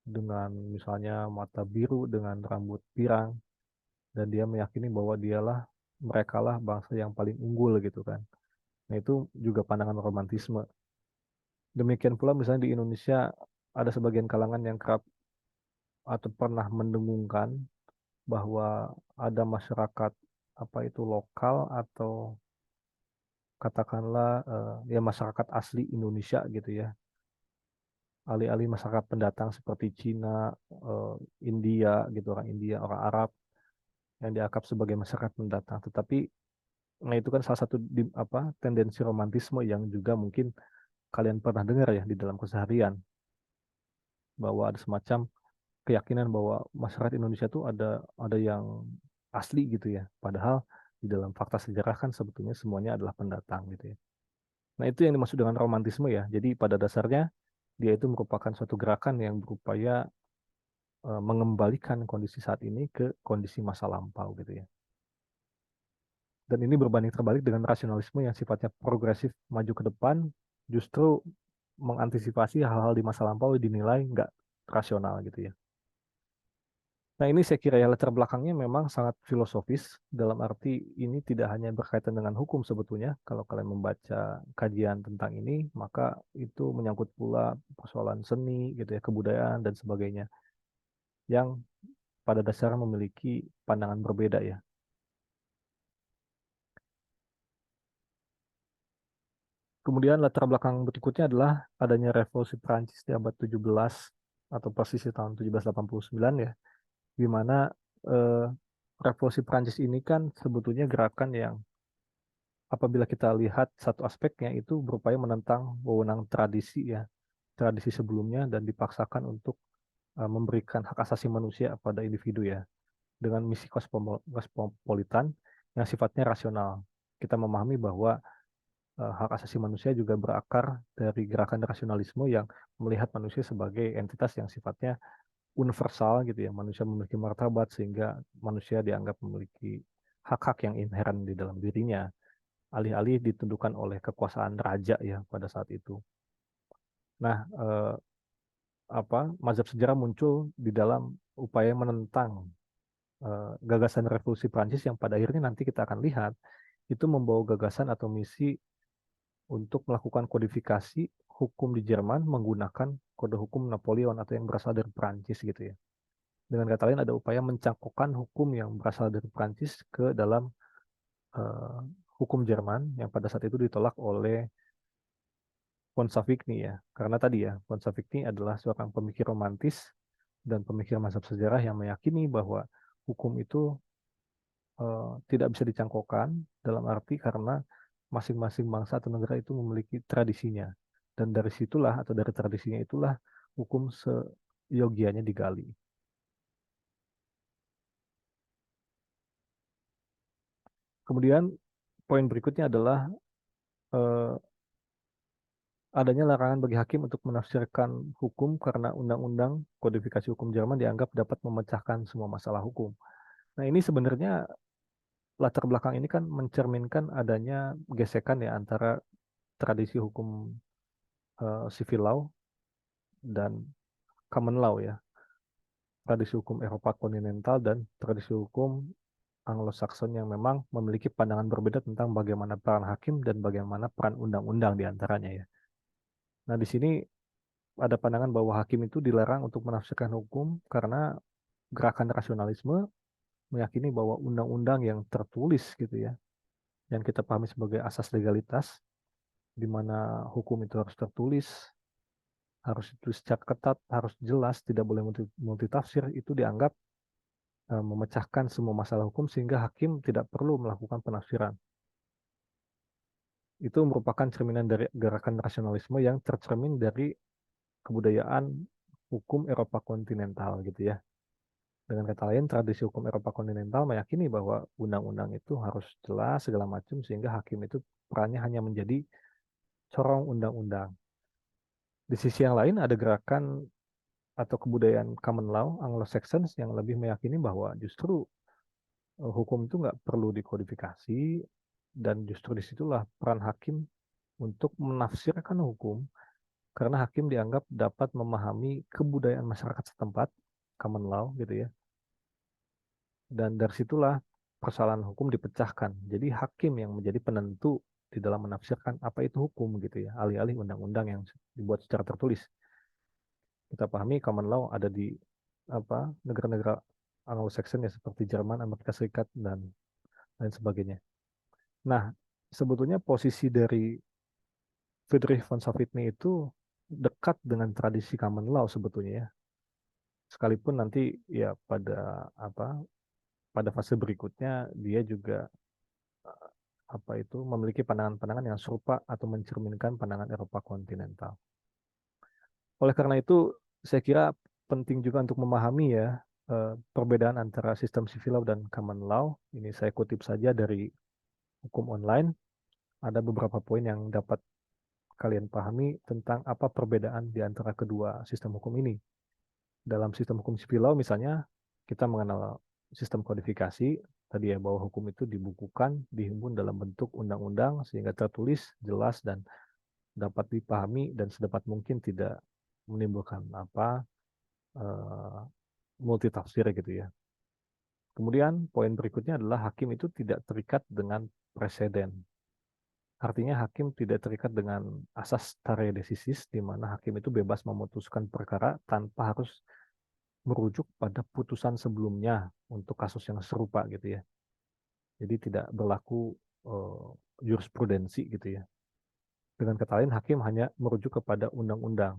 dengan misalnya mata biru dengan rambut pirang, dan dia meyakini bahwa mereka lah bangsa yang paling unggul gitu kan. Nah, itu juga pandangan romantisme. Demikian pula misalnya di Indonesia ada sebagian kalangan yang kerap atau pernah mendengungkan bahwa ada masyarakat apa itu lokal atau katakanlah ya masyarakat asli Indonesia gitu ya. Alih-alih masyarakat pendatang seperti Cina, India gitu, orang India, orang Arab yang dianggap sebagai masyarakat pendatang. Tetapi nah itu kan salah satu tendensi romantisme yang juga mungkin kalian pernah dengar ya di dalam keseharian, bahwa ada semacam keyakinan bahwa masyarakat Indonesia itu ada yang asli gitu ya. Padahal di dalam fakta sejarah kan sebetulnya semuanya adalah pendatang gitu ya. Nah, itu yang dimaksud dengan romantisme ya. Jadi pada dasarnya dia itu merupakan suatu gerakan yang berupaya mengembalikan kondisi saat ini ke kondisi masa lampau gitu ya. Dan ini berbanding terbalik dengan rasionalisme yang sifatnya progresif maju ke depan, justru mengantisipasi hal-hal di masa lampau dinilai nggak rasional gitu ya. Nah, ini saya kira ya latar belakangnya memang sangat filosofis, dalam arti ini tidak hanya berkaitan dengan hukum sebetulnya. Kalau kalian membaca kajian tentang ini, maka itu menyangkut pula persoalan seni gitu ya, kebudayaan dan sebagainya yang pada dasarnya memiliki pandangan berbeda ya. Kemudian latar belakang berikutnya adalah adanya revolusi Prancis di abad 17 atau persisnya tahun 1789 ya, di mana eh, revolusi Prancis ini kan sebetulnya gerakan yang apabila kita lihat satu aspeknya itu berupaya menentang wewenang tradisi ya, tradisi sebelumnya dan dipaksakan untuk memberikan hak asasi manusia pada individu ya, dengan misi kosmopolitan yang sifatnya rasional. Kita memahami bahwa hak asasi manusia juga berakar dari gerakan rasionalisme yang melihat manusia sebagai entitas yang sifatnya universal gitu ya. Manusia memiliki martabat sehingga manusia dianggap memiliki hak-hak yang inheren di dalam dirinya, alih-alih ditundukkan oleh kekuasaan raja ya pada saat itu. Nah, mazhab sejarah muncul di dalam upaya menentang gagasan revolusi Prancis yang pada akhirnya nanti kita akan lihat itu membawa gagasan atau misi untuk melakukan kodifikasi hukum di Jerman menggunakan kode hukum Napoleon atau yang berasal dari Prancis gitu ya. Dengan kata lain ada upaya mencangkokkan hukum yang berasal dari Prancis ke dalam uh, hukum Jerman yang pada saat itu ditolak oleh Ponsafigny ya. Karena tadi ya, Ponsafigny adalah seorang pemikir romantis dan pemikir mazhab sejarah yang meyakini bahwa hukum itu tidak bisa dicangkokkan dalam arti karena masing-masing bangsa atau negara itu memiliki tradisinya. Dan dari situlah atau dari tradisinya itulah hukum seyogianya digali. Kemudian poin berikutnya adalah eh, adanya larangan bagi hakim untuk menafsirkan hukum karena undang-undang kodifikasi hukum Jerman dianggap dapat memecahkan semua masalah hukum. Nah, ini sebenarnya latar belakang ini kan mencerminkan adanya gesekan ya antara tradisi hukum civil law dan common law ya, tradisi hukum Eropa kontinental dan tradisi hukum Anglo-Saxon yang memang memiliki pandangan berbeda tentang bagaimana peran hakim dan bagaimana peran undang-undang di antaranya ya. Nah, di sini ada pandangan bahwa hakim itu dilarang untuk menafsirkan hukum karena gerakan rasionalisme meyakini bahwa undang-undang yang tertulis gitu ya, yang kita pahami sebagai asas legalitas, di mana hukum itu harus tertulis, harus itu secara ketat, harus jelas, tidak boleh multitafsir, itu dianggap memecahkan semua masalah hukum sehingga hakim tidak perlu melakukan penafsiran. Itu merupakan cerminan dari gerakan rasionalisme yang tercermin dari kebudayaan hukum Eropa kontinental gitu ya. Dengan kata lain, tradisi hukum Eropa kontinental meyakini bahwa undang-undang itu harus jelas segala macam sehingga hakim itu perannya hanya menjadi corong undang-undang. Di sisi yang lain ada gerakan atau kebudayaan common law Anglo-Saxons yang lebih meyakini bahwa justru hukum itu nggak perlu dikodifikasi dan justru disitulah peran hakim untuk menafsirkan hukum karena hakim dianggap dapat memahami kebudayaan masyarakat setempat, common law gitu ya. Dan dari situlah persoalan hukum dipecahkan. Jadi hakim yang menjadi penentu di dalam menafsirkan apa itu hukum gitu ya, alih-alih undang-undang yang dibuat secara tertulis. Kita pahami common law ada di negara-negara Anglo-Saxon ya seperti Jerman, Amerika Serikat dan lain sebagainya. Nah, sebetulnya posisi dari Friedrich von Savitny itu dekat dengan tradisi common law sebetulnya ya. Sekalipun nanti ya pada fase berikutnya dia juga memiliki pandangan-pandangan yang serupa atau mencerminkan pandangan Eropa kontinental. Oleh karena itu, saya kira penting juga untuk memahami ya perbedaan antara sistem civil law dan common law. Ini saya kutip saja dari hukum online. Ada beberapa poin yang dapat kalian pahami tentang apa perbedaan di antara kedua sistem hukum ini. Dalam sistem hukum civil law misalnya, kita mengenal sistem kodifikasi, tadi ya bahwa hukum itu dibukukan, dihimpun dalam bentuk undang-undang sehingga tertulis, jelas, dan dapat dipahami dan sedapat mungkin tidak menimbulkan multitafsir gitu ya. Kemudian poin berikutnya adalah hakim itu tidak terikat dengan preseden. Artinya hakim tidak terikat dengan asas stare decisis, di mana hakim itu bebas memutuskan perkara tanpa harus merujuk pada putusan sebelumnya untuk kasus yang serupa gitu ya. Jadi tidak berlaku jurisprudensi gitu ya. Dengan kata lain, hakim hanya merujuk kepada undang-undang.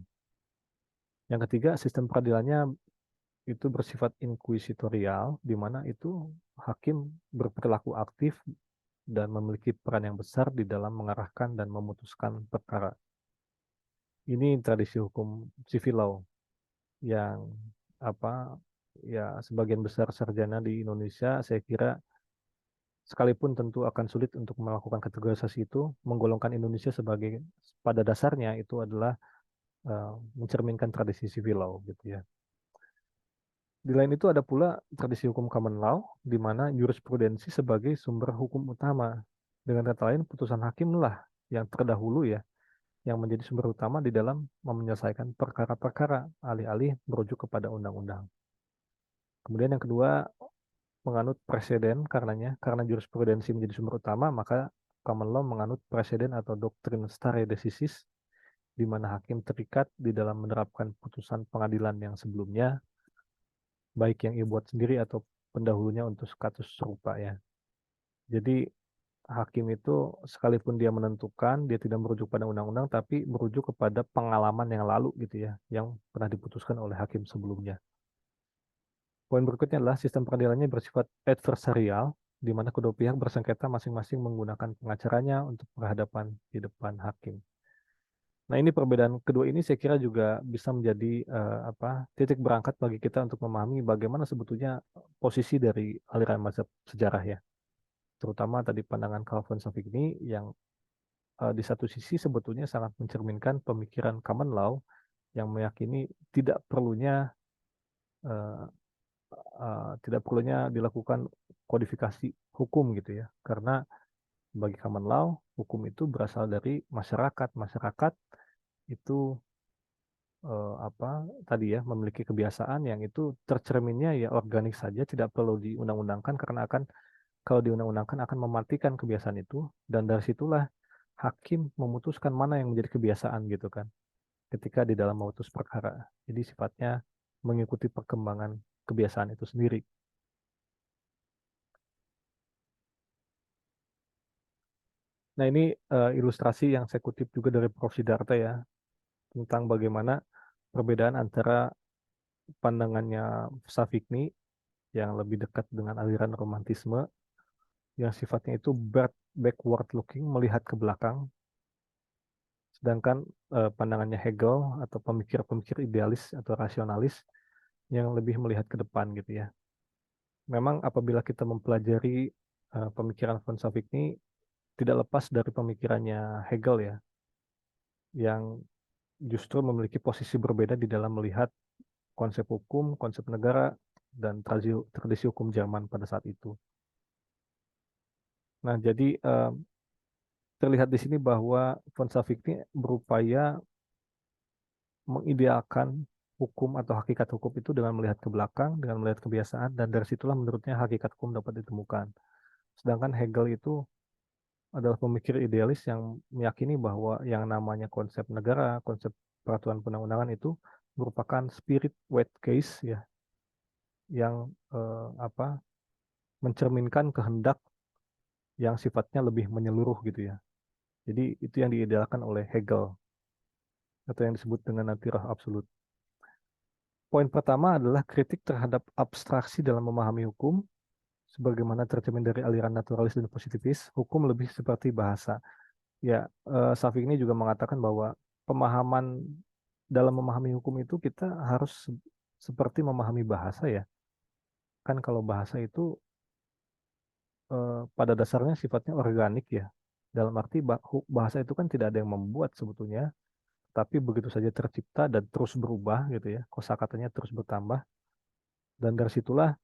Yang ketiga, sistem peradilannya itu bersifat inkuisitorial, di mana itu hakim berperilaku aktif dan memiliki peran yang besar di dalam mengarahkan dan memutuskan perkara. Ini tradisi hukum civil law yang apa ya sebagian besar sarjana di Indonesia saya kira sekalipun tentu akan sulit untuk melakukan kategorisasi itu, menggolongkan Indonesia sebagai pada dasarnya itu adalah mencerminkan tradisi civil law gitu ya. Di lain itu ada pula tradisi hukum common law, di mana jurisprudensi sebagai sumber hukum utama. Dengan kata lain, putusan hakimlah yang terdahulu ya, yang menjadi sumber utama di dalam menyelesaikan perkara-perkara, alih-alih merujuk kepada undang-undang. Kemudian yang kedua, menganut preseden karena jurisprudensi menjadi sumber utama, maka common law menganut preseden atau doktrin stare decisis, di mana hakim terikat di dalam menerapkan putusan pengadilan yang sebelumnya, baik yang ia buat sendiri atau pendahulunya untuk kasus serupa ya. Jadi hakim itu sekalipun dia menentukan, dia tidak merujuk pada undang-undang, tapi merujuk kepada pengalaman yang lalu gitu ya, yang pernah diputuskan oleh hakim sebelumnya. Poin berikutnya adalah sistem peradilannya bersifat adversarial, di mana kedua pihak bersengketa masing-masing menggunakan pengacaranya untuk berhadapan di depan hakim. Nah, ini perbedaan kedua ini saya kira juga bisa menjadi titik berangkat bagi kita untuk memahami bagaimana sebetulnya posisi dari aliran mazhab sejarah ya. Terutama tadi pandangan Carl von Savigny yang di satu sisi sebetulnya sangat mencerminkan pemikiran common law yang meyakini uh, tidak perlunya dilakukan kodifikasi hukum gitu ya. Karena bagi common law, hukum itu berasal dari masyarakat. Masyarakat itu apa tadi ya, memiliki kebiasaan yang itu tercerminnya ya organik saja, tidak perlu diundang-undangkan karena akan kalau diundang-undangkan akan mematikan kebiasaan itu, dan dari situlah hakim memutuskan mana yang menjadi kebiasaan gitu kan ketika di dalam memutus perkara. Jadi sifatnya mengikuti perkembangan kebiasaan itu sendiri. Nah, ini ilustrasi yang saya kutip juga dari Prof. Siddhartha ya, tentang bagaimana perbedaan antara pandangannya Safikni yang lebih dekat dengan aliran romantisme, yang sifatnya itu backward looking, melihat ke belakang, sedangkan pandangannya Hegel atau pemikir-pemikir idealis atau rasionalis yang lebih melihat ke depan gitu ya. Memang apabila kita mempelajari pemikiran von Savikny, tidak lepas dari pemikirannya Hegel ya, yang justru memiliki posisi berbeda di dalam melihat konsep hukum, konsep negara, dan tradisi hukum Jerman pada saat itu. Nah, jadi terlihat di sini bahwa von Savikny berupaya mengidealkan hukum atau hakikat hukum itu dengan melihat ke belakang, dengan melihat kebiasaan, dan dari situlah menurutnya hakikat hukum dapat ditemukan. Sedangkan Hegel itu adalah pemikir idealis yang meyakini bahwa yang namanya konsep negara, konsep peraturan perundang-undangan itu merupakan spirit weight case ya, yang apa mencerminkan kehendak yang sifatnya lebih menyeluruh gitu ya. Jadi itu yang diidealkan oleh Hegel atau yang disebut dengan natirah absolut. Poin pertama adalah kritik terhadap abstraksi dalam memahami hukum. Sebagaimana tercermin dari aliran naturalis dan positivis, hukum lebih seperti bahasa. Ya, Safik ini juga mengatakan bahwa pemahaman dalam memahami hukum itu kita harus seperti memahami bahasa ya. Kan kalau bahasa itu pada dasarnya sifatnya organik ya. Dalam arti bahasa itu kan tidak ada yang membuat sebetulnya, tapi begitu saja tercipta dan terus berubah gitu ya. Kosakatanya terus bertambah, dan dari situlah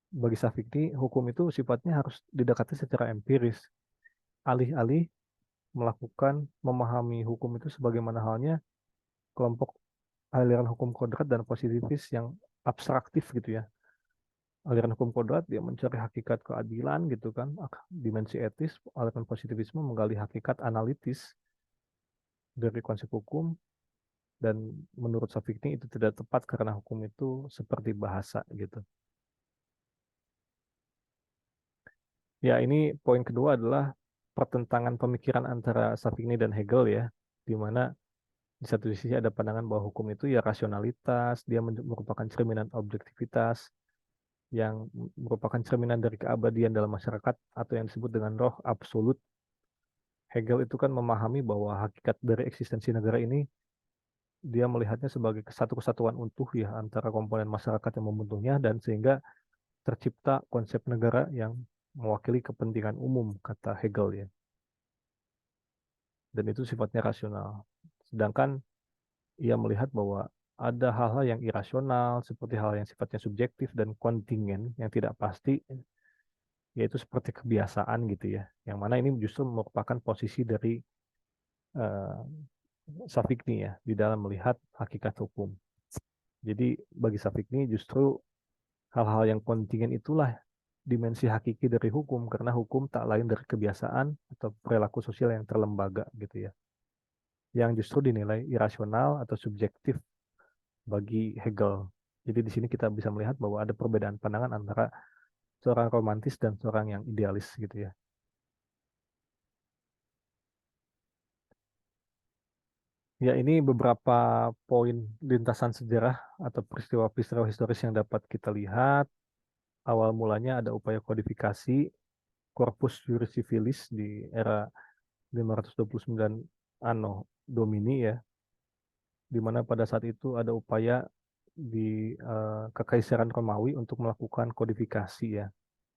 bagi Syafiqi hukum itu sifatnya harus didekati secara empiris. Alih-alih melakukan memahami hukum itu sebagaimana halnya kelompok aliran hukum kodrat dan positivis yang abstraktif gitu ya. Aliran hukum kodrat dia mencari hakikat keadilan gitu kan, dimensi etis. Aliran positivisme menggali hakikat analitis dari konsep hukum, dan menurut Safikni itu tidak tepat karena hukum itu seperti bahasa gitu. Ya, ini poin kedua adalah pertentangan pemikiran antara Safikni dan Hegel ya, di mana di satu sisi ada pandangan bahwa hukum itu ya rasionalitas, dia merupakan cerminan objektivitas yang merupakan cerminan dari keabadian dalam masyarakat atau yang disebut dengan roh absolut. Hegel itu kan memahami bahwa hakikat dari eksistensi negara ini dia melihatnya sebagai satu kesatuan utuh ya antara komponen masyarakat yang membentuknya, dan sehingga tercipta konsep negara yang mewakili kepentingan umum, kata Hegel ya. Dan itu sifatnya rasional. Sedangkan ia melihat bahwa ada hal-hal yang irasional, seperti hal yang sifatnya subjektif dan kontingen yang tidak pasti, yaitu seperti kebiasaan gitu ya. Yang mana ini justru merupakan posisi dari uh, Safikni ya di dalam melihat hakikat hukum. Jadi bagi Safikni justru hal-hal yang kontingen itulah dimensi hakiki dari hukum, karena hukum tak lain dari kebiasaan atau perilaku sosial yang terlembaga gitu ya, yang justru dinilai irasional atau subjektif bagi Hegel. Jadi di sini kita bisa melihat bahwa ada perbedaan pandangan antara seorang romantis dan seorang yang idealis gitu ya. Ya, ini beberapa poin lintasan sejarah atau peristiwa-peristiwa historis yang dapat kita lihat. Awal mulanya ada upaya kodifikasi Corpus Juris Civilis di era 529 Anno Domini ya, di mana pada saat itu ada upaya di Kekaisaran Romawi untuk melakukan kodifikasi ya.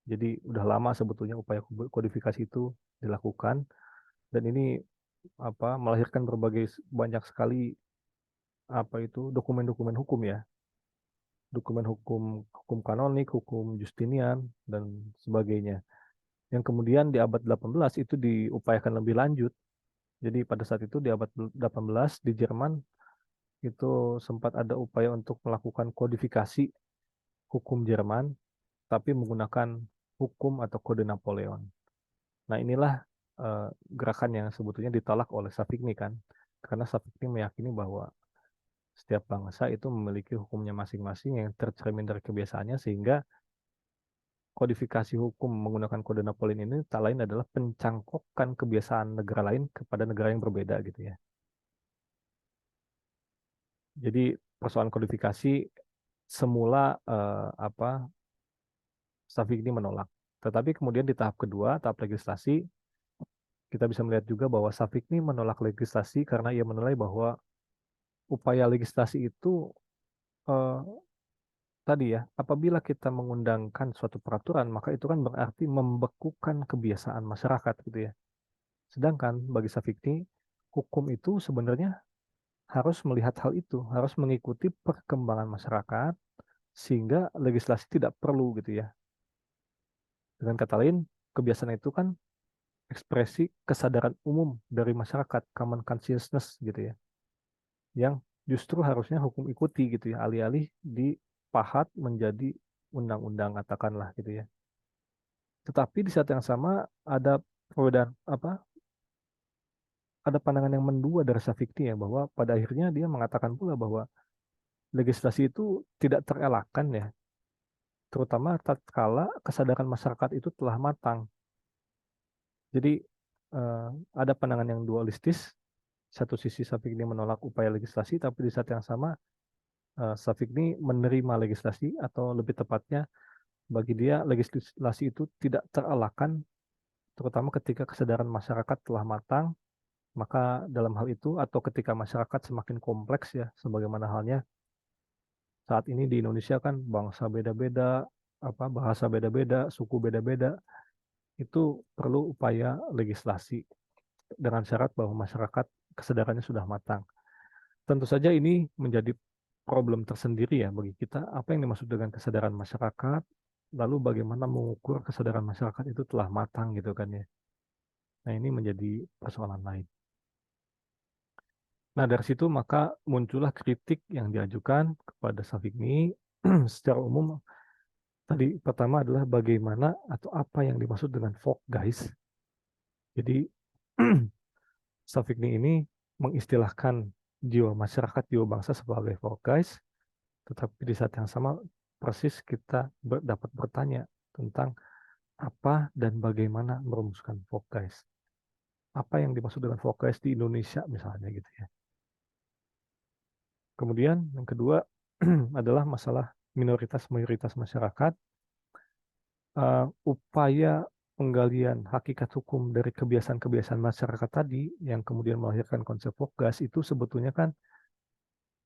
Jadi udah lama sebetulnya upaya kodifikasi itu dilakukan, dan ini melahirkan berbagai banyak sekali dokumen-dokumen hukum ya, dokumen hukum hukum kanonik, hukum Justinian dan sebagainya. Yang kemudian di abad 18 itu diupayakan lebih lanjut. Jadi pada saat itu di abad 18 di Jerman itu sempat ada upaya untuk melakukan kodifikasi hukum Jerman, tapi menggunakan hukum atau kode Napoleon. Nah, inilah gerakan yang sebetulnya ditolak oleh Savigny kan, karena Savigny meyakini bahwa setiap bangsa itu memiliki hukumnya masing-masing yang tercermin dari kebiasaannya, sehingga kodifikasi hukum menggunakan kode Napoleon ini tak lain adalah pencangkokan kebiasaan negara lain kepada negara yang berbeda gitu ya. Jadi persoalan kodifikasi semula Savigny menolak. Tetapi kemudian di tahap kedua, tahap legislasi, kita bisa melihat juga bahwa Savigny menolak legislasi karena ia menilai bahwa upaya legislasi itu eh, tadi ya, apabila kita mengundangkan suatu peraturan, maka itu kan berarti membekukan kebiasaan masyarakat gitu ya. Sedangkan bagi Savigny, hukum itu sebenarnya harus melihat hal itu, harus mengikuti perkembangan masyarakat, sehingga legislasi tidak perlu gitu ya. Dengan kata lain, kebiasaan itu kan ekspresi kesadaran umum dari masyarakat, common consciousness gitu ya, yang justru harusnya hukum ikuti gitu ya, alih-alih dipahat menjadi undang-undang katakanlah gitu ya. Tetapi di saat yang sama ada perbedaan ada pandangan yang mendua dari Savigny ya, bahwa pada akhirnya dia mengatakan pula bahwa legislasi itu tidak terelakkan ya, terutama tatkala kesadaran masyarakat itu telah matang. Jadi eh, ada pandangan yang dualistis. Satu sisi Savigny menolak upaya legislasi, tapi di saat yang sama Savigny menerima legislasi, atau lebih tepatnya bagi dia legislasi itu tidak terelakkan, terutama ketika kesadaran masyarakat telah matang. Maka dalam hal itu, atau ketika masyarakat semakin kompleks ya, sebagaimana halnya saat ini di Indonesia kan bangsa beda-beda, bahasa beda-beda, suku beda-beda, itu perlu upaya legislasi dengan syarat bahwa masyarakat kesadarannya sudah matang. Tentu saja ini menjadi problem tersendiri ya bagi kita, apa yang dimaksud dengan kesadaran masyarakat, lalu bagaimana mengukur kesadaran masyarakat itu telah matang gitu kan ya. Nah, ini menjadi persoalan lain. Nah, dari situ maka muncullah kritik yang diajukan kepada Savigny secara umum. Tadi pertama adalah bagaimana atau apa yang dimaksud dengan folk guys. Jadi Savigny ini mengistilahkan jiwa masyarakat, jiwa bangsa sebagai folk guys, tetapi di saat yang sama persis kita dapat bertanya tentang apa dan bagaimana merumuskan folk guys. Apa yang dimaksud dengan folk guys di Indonesia misalnya gitu ya. Kemudian yang kedua adalah masalah minoritas mayoritas masyarakat, upaya penggalian hakikat hukum dari kebiasaan-kebiasaan masyarakat tadi yang kemudian melahirkan konsep Voggas itu sebetulnya kan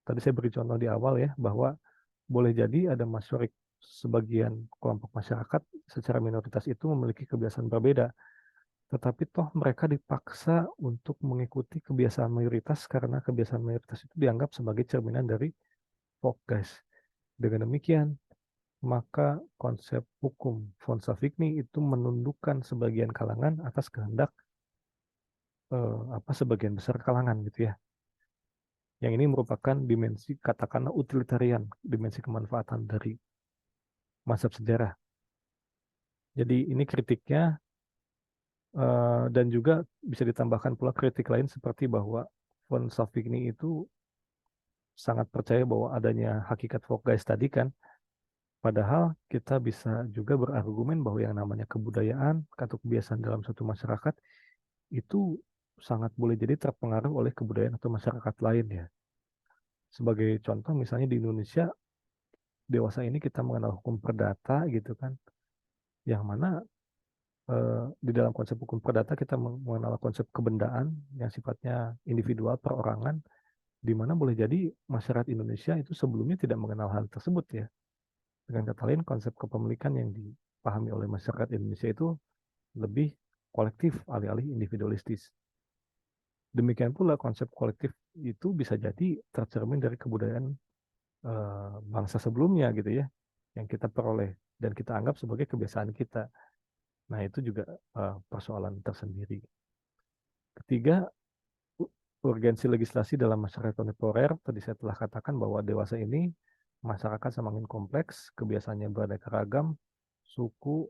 tadi saya beri contoh di awal ya, bahwa boleh jadi ada masyarakat, sebagian kelompok masyarakat secara minoritas itu memiliki kebiasaan berbeda, tetapi toh mereka dipaksa untuk mengikuti kebiasaan mayoritas karena kebiasaan mayoritas itu dianggap sebagai cerminan dari Voggas. Dengan demikian, maka konsep hukum von Savigny itu menundukkan sebagian kalangan atas kehendak sebagian besar kalangan gitu ya. Yang ini merupakan dimensi katakanlah utilitarian, dimensi kemanfaatan dari mazhab sejarah. Jadi ini kritiknya, dan juga bisa ditambahkan pula kritik lain seperti bahwa von Savigny itu sangat percaya bahwa adanya hakikat Vogais tadi kan. Padahal kita bisa juga berargumen bahwa yang namanya kebudayaan atau kebiasaan dalam suatu masyarakat itu sangat boleh jadi terpengaruh oleh kebudayaan atau masyarakat lain ya. Sebagai contoh misalnya di Indonesia dewasa ini kita mengenal hukum perdata gitu kan, yang mana di dalam konsep hukum perdata kita mengenal konsep kebendaan yang sifatnya individual perorangan, di mana boleh jadi masyarakat Indonesia itu sebelumnya tidak mengenal hal tersebut ya. Dengan kata lain, konsep kepemilikan yang dipahami oleh masyarakat Indonesia itu lebih kolektif alih-alih individualistis. Demikian pula konsep kolektif itu bisa jadi tercermin dari kebudayaan bangsa sebelumnya gitu ya, yang kita peroleh dan kita anggap sebagai kebiasaan kita. Nah, itu juga persoalan tersendiri. Ketiga, urgensi legislasi dalam masyarakat kontemporer, tadi saya telah katakan bahwa dewasa ini masyarakat semakin kompleks, kebiasaannya beraneka ragam, suku,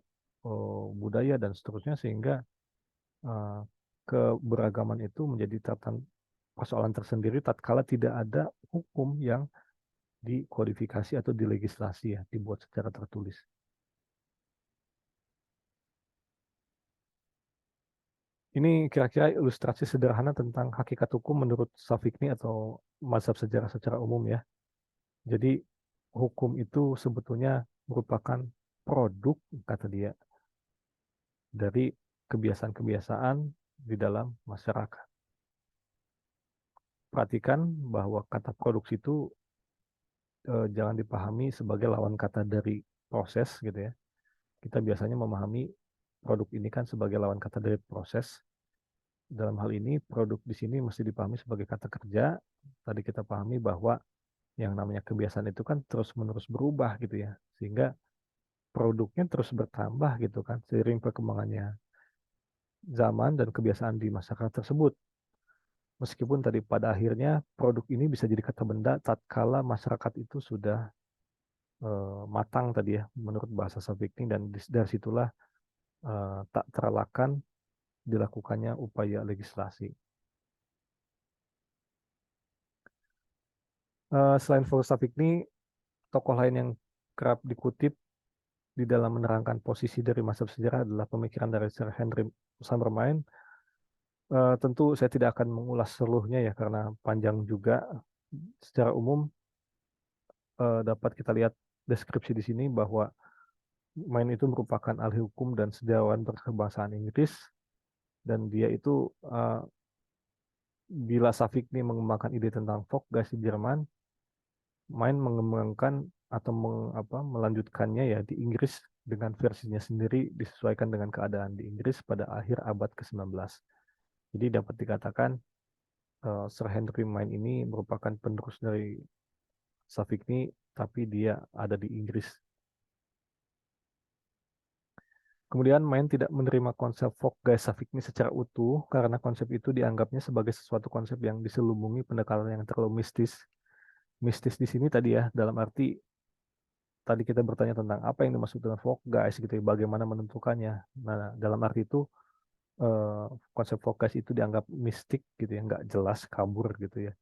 budaya, dan seterusnya, sehingga eh, keberagaman itu menjadi persoalan tersendiri tatkala tidak ada hukum yang dikodifikasi atau dilegislasi ya, dibuat secara tertulis. Ini kira-kira ilustrasi sederhana tentang hakikat hukum menurut Safikni atau mazhab sejarah secara umum ya. Jadi hukum itu sebetulnya merupakan produk, kata dia, dari kebiasaan-kebiasaan di dalam masyarakat. Perhatikan bahwa kata produksi itu jangan dipahami sebagai lawan kata dari proses gitu ya. Kita biasanya memahami produk ini kan sebagai lawan kata dari proses. Dalam hal ini produk di sini mesti dipahami sebagai kata kerja. Tadi kita pahami bahwa yang namanya kebiasaan itu kan terus-menerus berubah gitu ya. Sehingga produknya terus bertambah gitu kan seiring perkembangannya zaman dan kebiasaan di masyarakat tersebut. Meskipun tadi pada akhirnya produk ini bisa jadi kata benda tatkala masyarakat itu sudah matang tadi ya menurut bahasa Safikni, dan dari situlah tak terelakkan dilakukannya upaya legislasi. Selain Safikni, tokoh lain yang kerap dikutip di dalam menerangkan posisi dari mazhab sejarah adalah pemikiran dari Sir Henry Summermain. Tentu saya tidak akan mengulas seluruhnya ya karena panjang juga. Secara umum dapat kita lihat deskripsi di sini bahwa Main itu merupakan ahli hukum dan sejarawan berbahasa Inggris, dan dia itu bila Safikni mengembangkan ide tentang Folkgeist di Jerman, Main mengembangkan atau melanjutkannya ya di Inggris dengan versinya sendiri disesuaikan dengan keadaan di Inggris pada akhir abad ke-19. Jadi dapat dikatakan Sir Henry Main ini merupakan penerus dari Safikni, tapi dia ada di Inggris. Kemudian Main tidak menerima konsep Folkgeist Safikni secara utuh karena konsep itu dianggapnya sebagai sesuatu konsep yang diselubungi pendekatan yang terlalu mistis. Mistis di sini tadi ya, dalam arti tadi kita bertanya tentang apa yang dimaksud dengan Folkgeist gitu ya, bagaimana menentukannya. Nah, dalam arti itu eh, konsep Folkgeist itu dianggap mistik gitu ya, nggak jelas, kabur gitu ya.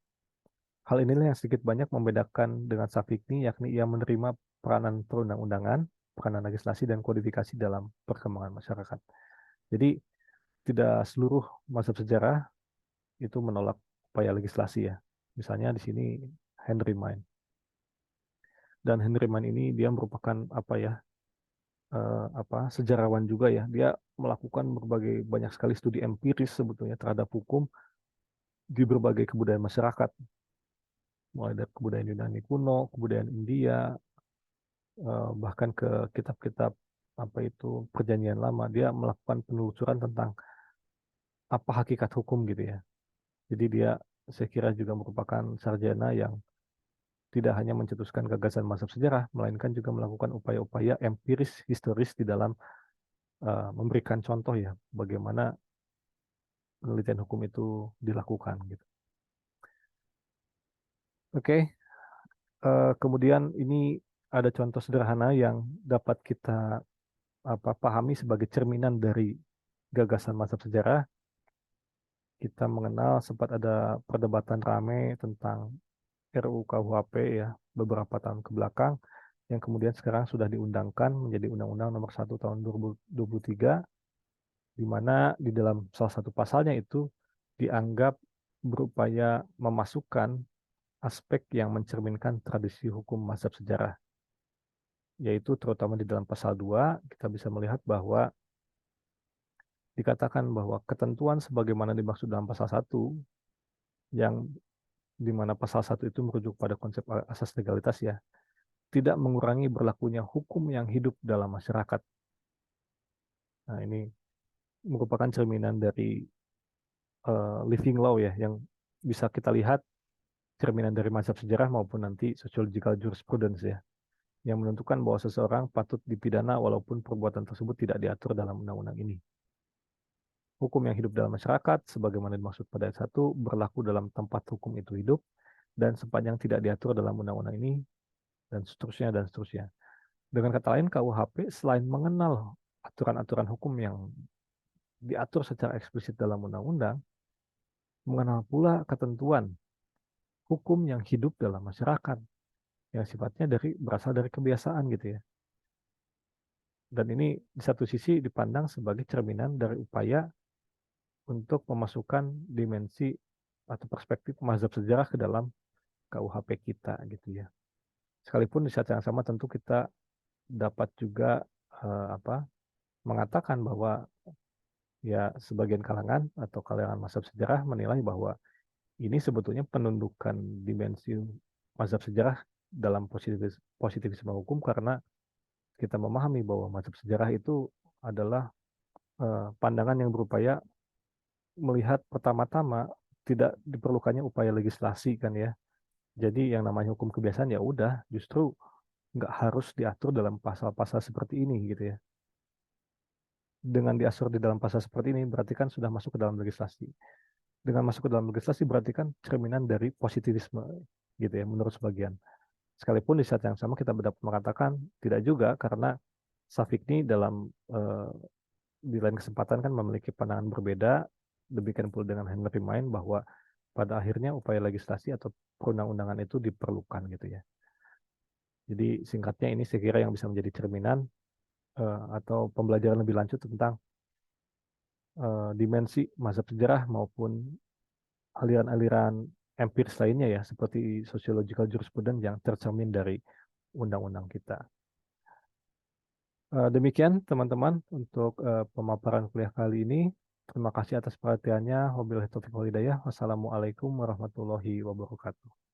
Hal inilah yang sedikit banyak membedakan dengan Safikni, yakni ia menerima peranan perundang-undangan, peranan legislasi, dan kodifikasi dalam perkembangan masyarakat. Jadi tidak seluruh mazhab sejarah itu menolak upaya legislasi ya. Misalnya di sini Henry Main. Dan Henry Main ini dia merupakan sejarawan juga ya. Dia melakukan berbagai banyak sekali studi empiris sebetulnya terhadap hukum di berbagai kebudayaan masyarakat, mulai dari kebudayaan Yunani kuno, kebudayaan India, bahkan ke kitab-kitab perjanjian lama. Dia melakukan penelusuran tentang apa hakikat hukum gitu ya. Jadi dia saya kira juga merupakan sarjana yang tidak hanya mencetuskan gagasan mazhab sejarah, melainkan juga melakukan upaya-upaya empiris historis di dalam memberikan contoh ya bagaimana penelitian hukum itu dilakukan gitu. Oke, kemudian ini ada contoh sederhana yang dapat kita pahami sebagai cerminan dari gagasan mazhab sejarah. Kita mengenal sempat ada perdebatan ramai tentang RUU KUHP ya beberapa tahun ke belakang, yang kemudian sekarang sudah diundangkan menjadi Undang-Undang Nomor 1 Tahun 2023, di mana di dalam salah satu pasalnya itu dianggap berupaya memasukkan aspek yang mencerminkan tradisi hukum mazhab sejarah, yaitu terutama di dalam pasal 2 kita bisa melihat bahwa dikatakan bahwa ketentuan sebagaimana dimaksud dalam pasal 1, yang di mana pasal 1 itu merujuk pada konsep asas legalitas ya, tidak mengurangi berlakunya hukum yang hidup dalam masyarakat. Nah, ini merupakan cerminan dari living law ya, yang bisa kita lihat cerminan dari mazhab sejarah maupun nanti sociological jurisprudence ya, yang menentukan bahwa seseorang patut dipidana walaupun perbuatan tersebut tidak diatur dalam undang-undang ini. hukum yang hidup dalam masyarakat, sebagaimana dimaksud pada ayat 1, berlaku dalam tempat hukum itu hidup, dan sepanjang tidak diatur dalam undang-undang ini, dan seterusnya, dan seterusnya. Dengan kata lain, KUHP selain mengenal aturan-aturan hukum yang diatur secara eksplisit dalam undang-undang, mengenal pula ketentuan hukum yang hidup dalam masyarakat, yang sifatnya berasal dari kebiasaan gitu ya. Dan ini di satu sisi dipandang sebagai cerminan dari upaya untuk memasukkan dimensi atau perspektif mazhab sejarah ke dalam KUHP kita gitu ya. Sekalipun di saat yang sama tentu kita dapat juga mengatakan bahwa ya sebagian kalangan atau kalangan mazhab sejarah menilai bahwa ini sebetulnya penundukan dimensi mazhab sejarah dalam positivisme hukum, karena kita memahami bahwa mazhab sejarah itu adalah pandangan yang berupaya melihat pertama-tama tidak diperlukannya upaya legislasi kan ya. Jadi yang namanya hukum kebiasaan ya udah justru nggak harus diatur dalam pasal-pasal seperti ini gitu ya. Dengan diatur di dalam pasal seperti ini berarti kan sudah masuk ke dalam legislasi. Dengan masuk ke dalam legislasi berarti kan cerminan dari positivisme gitu ya menurut sebagian. Sekalipun di saat yang sama kita dapat mengatakan tidak juga, karena Syafiqi di lain kesempatan kan memiliki pandangan berbeda. Demikian pula dengan Henry Main, bahwa pada akhirnya upaya legislasi atau perundang-undangan itu diperlukan gitu ya. Jadi singkatnya ini saya kira yang bisa menjadi cerminan atau pembelajaran lebih lanjut tentang dimensi mazhab sejarah maupun aliran-aliran empiris lainnya ya, seperti sociological jurisprudence yang tercermin dari undang-undang kita. Demikian teman-teman untuk pemaparan kuliah kali ini. Terima kasih atas perhatiannya. Wabillahi taufiq wal hidayah. Wassalamualaikum warahmatullahi wabarakatuh.